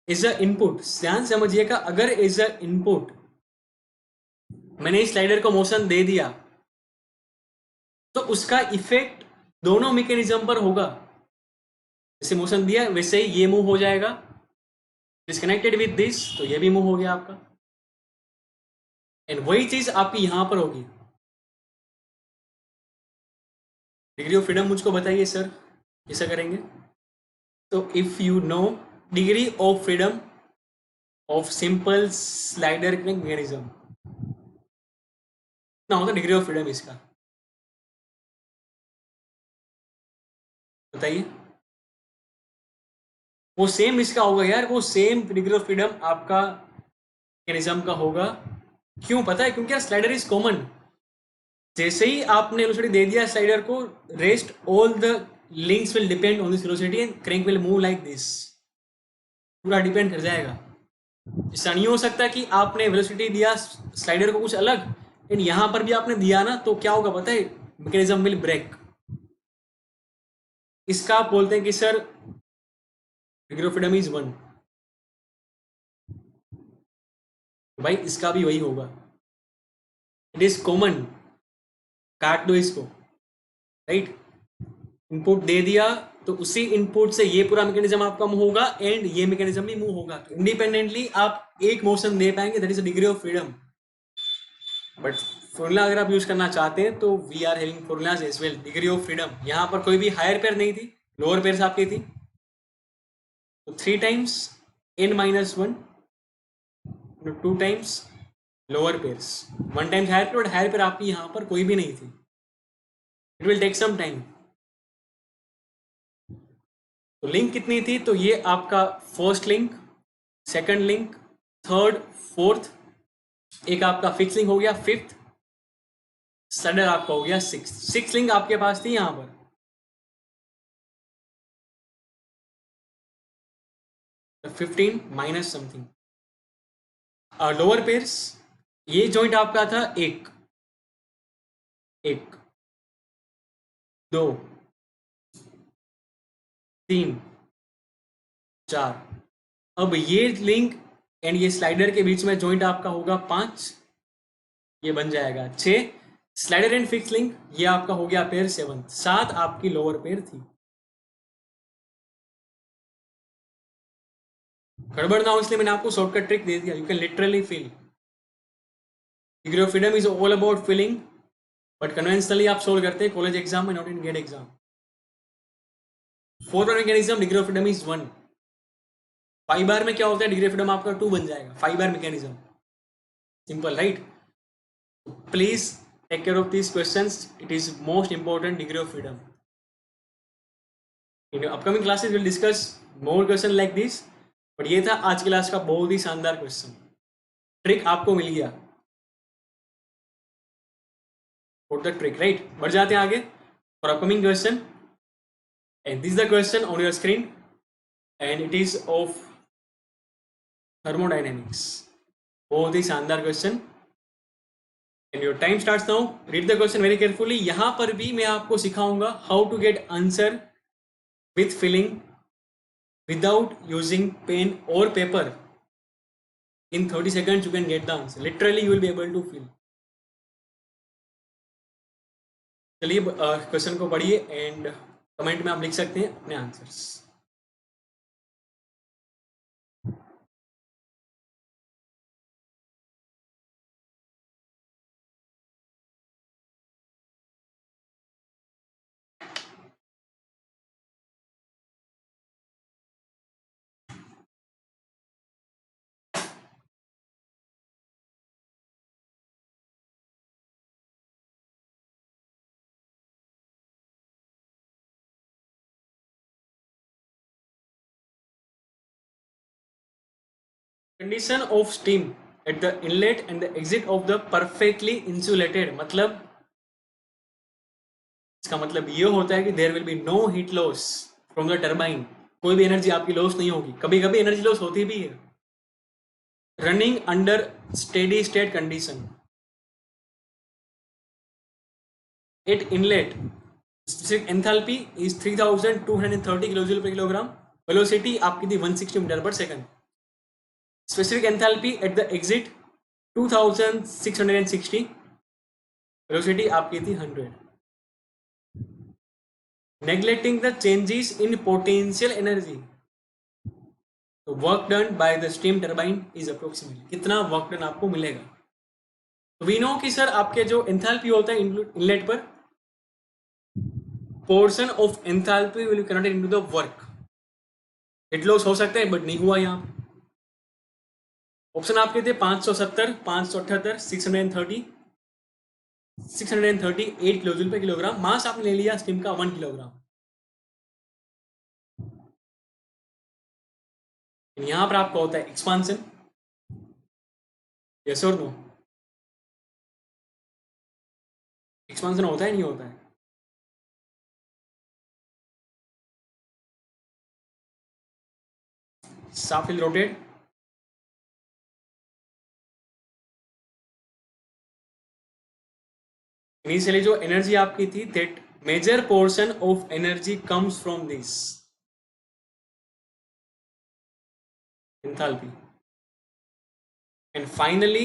इज अ इनपुट, ध्यान समझिएगा, अगर इज अ इनपुट मैंने इस स्लाइडर को मोशन दे दिया तो उसका इफेक्ट दोनों मैकेनिज्म पर होगा। जैसे मोशन दिया वैसे ही ये मूव हो जाएगा, डिस्कनेक्टेड विद दिस तो ये भी मूव हो गया आपका। एंड वही चीज आपकी यहां पर होगी। डिग्री ऑफ फ्रीडम मुझको बताइए सर कैसा करेंगे। तो if you know degree of freedom of simple slider mechanism, कितना होता है डिग्री ऑफ फ्रीडम इसका, बताइए। वो सेम इसका होगा यार, वो सेम डिग्री ऑफ फ्रीडम आपका मैकेनिज्म का होगा। क्यों पता है? क्योंकि यार स्लाइडर इज कॉमन। जैसे ही आपने वेलोसिटी दे दिया स्लाइडर को, rest all the links will depend on this velocity and crank will move like this, पूरा डिपेंड कर जाएगा। ऐसा नहीं हो सकता कि आपने वेलोसिटी दिया स्लाइडर को कुछ अलग एंड यहां पर भी आपने दिया ना, तो क्या होगा पता है? Mechanism will break. इसका आप बोलते हैं कि sir degree of freedom is 1। भाई इसका भी वही होगा, इट इज कॉमन। काट दो इसको, राइट। इनपुट दे दिया तो उसी इनपुट से ये पूरा मैकेनिज्म आपका मूव होगा एंड ये मैकेनिज्म भी मूव होगा। तो इंडिपेंडेंटली आप एक मोशन दे पाएंगे, that is degree of freedom. But formula अगर आप यूज करना चाहते हैं तो we are having formulas as well. Degree of freedom यहाँ पर कोई भी हायर पेयर नहीं थी, लोअर पेयर आपकी थी, तो 3 times n-1, 2 times lower pairs, 1 times higher pair, higher pair आपकी यहाँ पर कोई भी नहीं थी। It will take some time. तो लिंक कितनी थी? तो ये आपका first link, second link, third, fourth, एक आपका फिक्स लिंक हो गया, फिफ्थ, सडर आपका हो गया सिक्स लिंक आपके पास थी यहां पर। 15 माइनस समथिंग लोअर पेयर्स। ये जॉइंट आपका था एक, एक, 2, 3, 4। अब ये लिंक एंड ये स्लाइडर के बीच में जॉइंट आपका होगा 5, ये बन जाएगा 6। स्लाइडर एंड फिक्स लिंक ये आपका हो गया पेयर 7, 7 आपकी लोअर पेयर थी। गड़बड़ ना हो इसलिए मैंने आपको शॉर्टकट ट्रिक दे दिया। You can literally fill. Degree of freedom is all about filling, but conventionally आप सोल्व करते हैं कॉलेज एग्जाम में, नॉट इन गेट एग्जाम। 4 बार mechanism degree of freedom is 1। 5 बार में क्या होता है? डिग्री ऑफ फ्रीडम आपका 2 बन जाएगा। 5 बार mechanism, simple right. Please take care of this questions, it is most important degree of freedom. In upcoming classes will discuss more question like this, but ये था आज की क्लास का बहुत ही शानदार क्वेश्चन। ट्रिक आपको मिल गया, द ट्रिक राइट। बढ़ जाते हैं आगे for upcoming question, and this the question on your screen and it is of thermodynamics. बहुत ही शानदार question and your time starts now. Read the question very carefully. यहां पर भी मैं आपको सिखाऊंगा how to get answer with filling without using pen or paper. In 30 seconds you can get the answer, literally you will be able to fill. चलिए question को पढ़िए and comment में आप लिख सकते हैं अपने answers. Condition of steam at the inlet and the exit of the perfectly insulated, मतलब इसका मतलब ये होता है कि there will be no heat loss from the turbine. कोई भी एनर्जी आपकी लॉस नहीं होगी, कभी कभी एनर्जी लॉस होती भी है। Running under steady state condition at inlet, specific enthalpy is 3230 kilojoule per kilogram, velocity आपकी थी 160 metre per second. Specific enthalpy at the exit 2660, velocity आपकी थी 100। Neglecting the changes in potential energy, तो work done by the steam turbine is approximately, कितना work done आपको मिलेगा। तो we know कि सर आपके जो एंथैल्पी होता है इनलेट पर, portion of enthalpy will converted into the work. Heat loss हो सकता है बट नहीं हुआ यहाँ। ऑप्शन आपके थे 570, 578, 630, 638 किलोजूल पे किलोग्राम। मास आपने ले लिया स्टीम का 1 किलोग्राम। यहां पर आपका होता है एक्सपांसन, यस और नो? एक्सपांसन होता है नहीं होता है? Shaft will rotate. इनिशियली जो एनर्जी आपकी थी, that major portion of energy comes from this enthalpy, and finally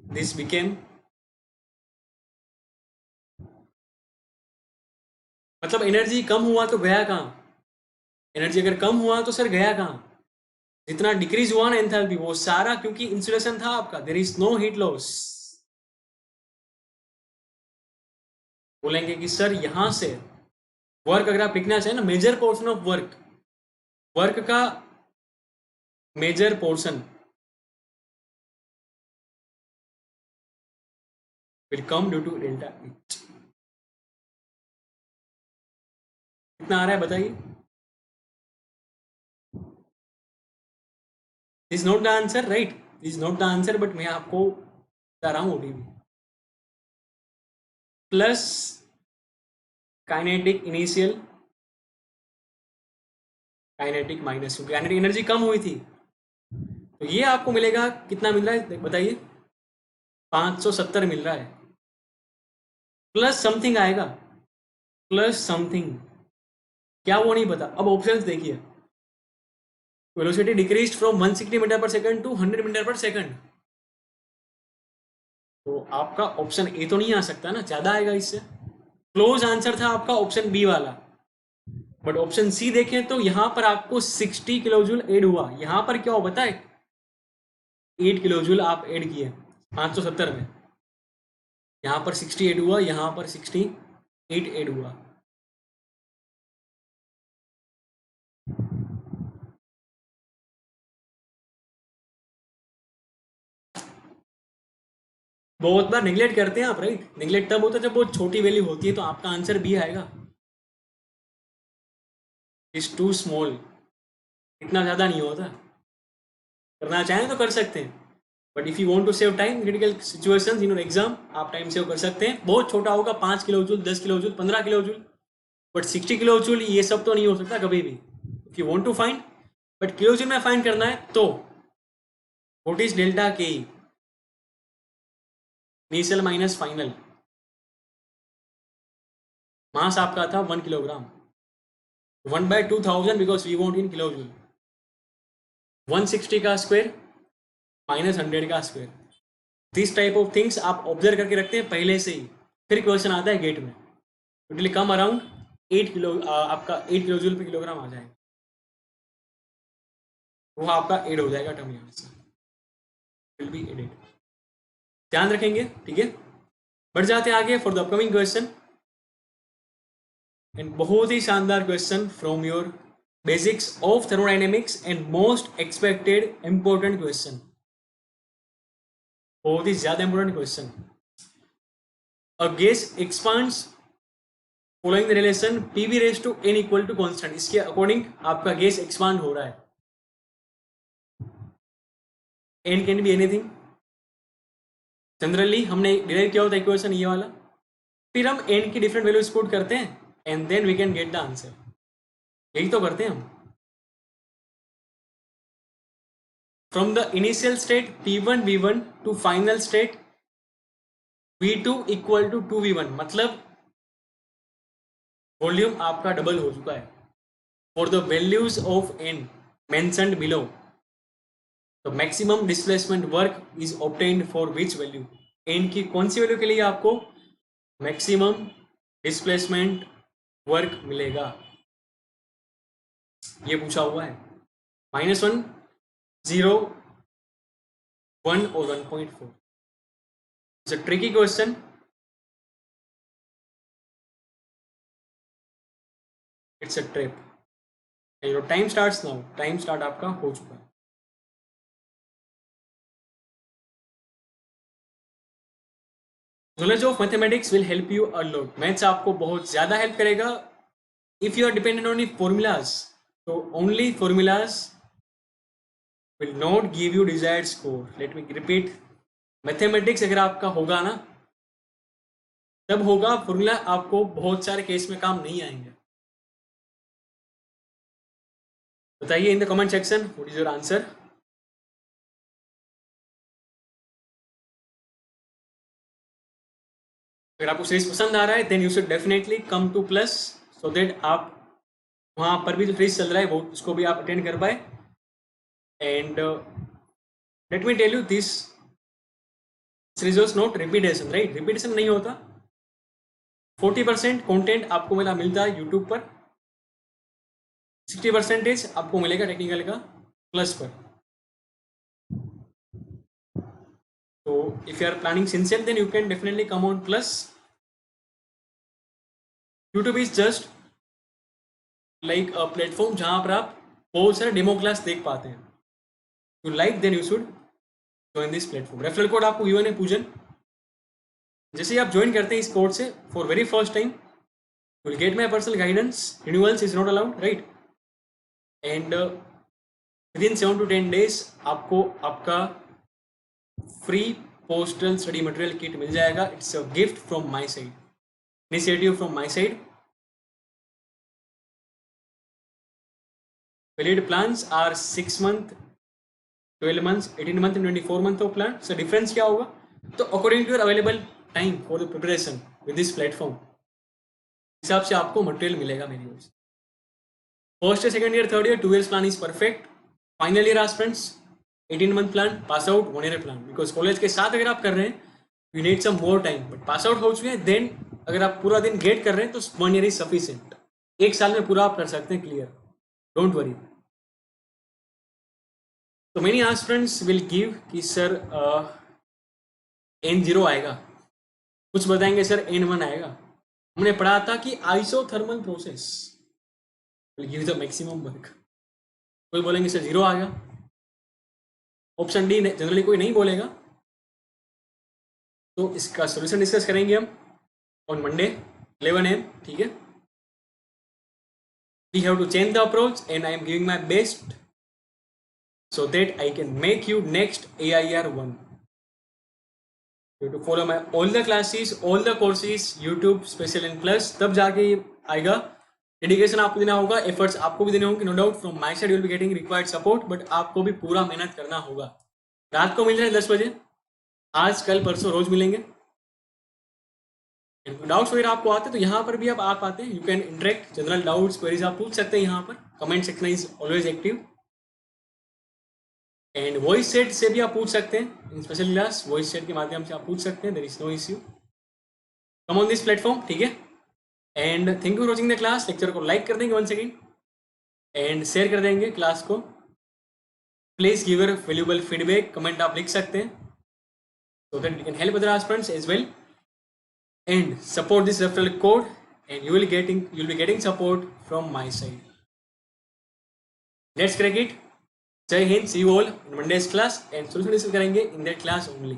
this became, मतलब एनर्जी कम हुआ तो गया कहाँ? एनर्जी अगर कम हुआ तो सर गया कहाँ? जितना डिक्रीज हुआ ना एंथैल्पी, वो सारा क्योंकि इंसुलेशन था आपका, there is no heat loss. बोलेंगे कि सर यहां से वर्क अगर आप लिखना चाहें ना, major portion of work, work का major portion will come due to delta H. कितना आ रहा है बताइए? This not the answer, right? This not the answer, but मैं आपको बता रहा हूं अभी भी। Plus kinetic initial, kinetic minus, क्योंकि काइनेटिक एनर्जी कम हुई थी, तो ये आपको मिलेगा कितना मिल रहा है बताइए? 570 मिल रहा है। प्लस समथिंग आएगा, प्लस समथिंग, क्या वो नहीं पता? अब ऑप्शंस देखिए, velocity decreased from 160 metre per second to 100 metre per second, तो आपका ऑप्शन ए तो नहीं आ सकता ना, ज्यादा आएगा इससे। क्लोज आंसर था आपका ऑप्शन बी वाला, बट ऑप्शन सी देखें तो यहां पर आपको 60 किलोजूल ऐड हुआ। यहां पर क्या हो बताए? 8 किलोजूल आप ऐड किए 570 में, यहां पर 60 ऐड हुआ, यहां पर 68 ऐड हुआ। बहुत बार निगलेक्ट करते हैं आप, राइट? निगलेक्ट तब होता है जब बहुत छोटी वैल्यू होती है, तो आपका आंसर बी आएगा। इज टू स्मॉल, इतना ज़्यादा नहीं होता। करना चाहें तो कर सकते हैं, but if you want to save time critical situations in your exam, आप टाइम सेव कर सकते हैं। बहुत छोटा होगा, 5 kilo joule, 10 kilo joule, 15 kilo joule, but 60 kilo joule ये सब तो नहीं हो सकता कभी भी। If you want to find, but kilo joule में फाइंड करना है तो what is delta K, initial minus final. Mass आपका था 1 kilogram, 1/2000 because we want in kilo joule, 160 का स्क्वायर माइनस 100 का square. This type of things आप observe करके रखते हैं पहले से ही, फिर क्वेश्चन आता है गेट में। It will come around 8 kilo, आपका 8 किलो जूल पे किलोग्राम आ जाएगा, वो आपका एड हो जाएगा टर्म यहाँ से, विल बी एडेड। ध्यान रखेंगे, ठीक है? बढ़ जाते हैं आगे for the upcoming question, and बहुत ही शानदार question from your basics of thermodynamics and most expected important question, बहुत ही ज्यादा important question. A gas expands following the relation P V raise to n equal to constant, इसके according आपका gas expand हो रहा है। N can be anything, generally हमने derive किया होता है इक्वेशन ये वाला, फिर हम एन की डिफरेंट वैल्यूज पुट करते हैं and then we can get the answer, यही तो करते हैं हम। From the initial state P1 V1 to final state V2 equal to 2V1, मतलब वॉल्यूम आपका डबल हो चुका है। For the values of n mentioned below, तो maximum displacement work is obtained for which value, n की कौन सी value के लिए आपको मैक्सिमम डिस्प्लेसमेंट वर्क मिलेगा, ये पूछा हुआ है। -1, 0, 1 और 1.4। It's a tricky question, it's a trip. Your time starts now, time start आपका हो चुका है। Knowledge of mathematics will help you a lot. Maths आपको बहुत ज़्यादा हेल्प करेगा. If you are dependent on formulas, तो only formulas will not give you desired score. Let me repeat. Mathematics अगर आपका होगा ना, तब होगा. फॉर्मूला आपको बहुत सारे केस में काम नहीं आएंगे. बताइए in the comment section what is your answer. अगर आपको सीरीज पसंद आ रहा है then you should definitely come to plus, so that आप वहाँ पर भी जो सीरीज चल रहा है वो उसको भी आप अटेंड कर पाए. And let me tell you this series was not repetition, right. Repetition नहीं होता. 40% कंटेंट आपको मिलता है यूट्यूब पर, 60% आपको मिलेगा टेक्निकल का प्लस पर. तो if you are planning sincere then you can definitely come on plus. YouTube is just like a platform जहां पर आप बहुत सारे डेमो क्लास देख पाते हैं. You like then you should join this platform. Referral code आपको गिवन है पूजन. जैसे ही आप ज्वाइन करते हैं इस कोड से for very first time you will get my personal guidance. Renewals is not allowed, right. And within 7 to 10 days आपको आपका free postal study material kit मिल जाएगा. It's a gift from my side, initiative from my side. Valid plans are 6 month, 12 months, 18 month and 24 month of plan. So difference क्या होगा? तो according to your available time for the preparation with this platform, हिसाब से आपको material मिलेगा मेरी ओर से. First year, second year, third year 2 years plan is perfect. Final year aspirants 18 month plan, pass out 1 year plan. Because college के साथ अगर आप कर रहे हैं you need some more time. But pass out हो चुके हैं देन अगर आप पूरा दिन गेट कर रहे हैं तो 1 year इज सफिशिएंट. 1 साल में पूरा आप कर सकते हैं क्लियर. Don't worry. तो मेनी एस्पिरेंट्स विल गिव कि सर N0 आएगा, कुछ बताएंगे सर N1 आएगा. हमने पढ़ा था कि isothermal process will give the maximum work. कोई बोलेंगे सर 0 आ गया. ऑप्शन डी जनरली कोई नहीं बोलेगा. तो इसका सॉल्यूशन डिस्कस करेंगे हम ऑन मंडे 11 AM. ठीक है. We have to change the approach and I am giving my best so that I can make you next AIR 1. You have to follow my all the classes, all the courses, YouTube, Special and Plus. तब जाके आएगा. Dedication आपको देना होगा, efforts आपको भी देने होंगे. No doubt from my side you will be getting required support, but आपको भी पूरा मेहनत करना होगा. रात को मिल रहे हैं 10 बजे. आज कल परसों रोज मिलेंगे. डाउट्स वगैरह आपको आते हैं तो यहाँ पर भी आप आ पाते हैं. You can interact. General doubts queries आप पूछ सकते हैं यहाँ पर. Comment section is always active. And voice set से भी आप पूछ सकते हैं. In special class voice set के माध्यम से आप पूछ सकते हैं. There is no issue. Come on this platform. ठीक है. And thank you for watching the class. Lecture को लाइक कर देंगे 1 second एंड शेयर कर देंगे क्लास को. Please give your valuable feedback. Comment आप लिख सकते हैं so that we can help other aspirants as well. And support this referral code and you'll be getting support from my side. Let's crack it. Jai Hind. See you all in Monday's class and solution discuss करेंगे in that class only.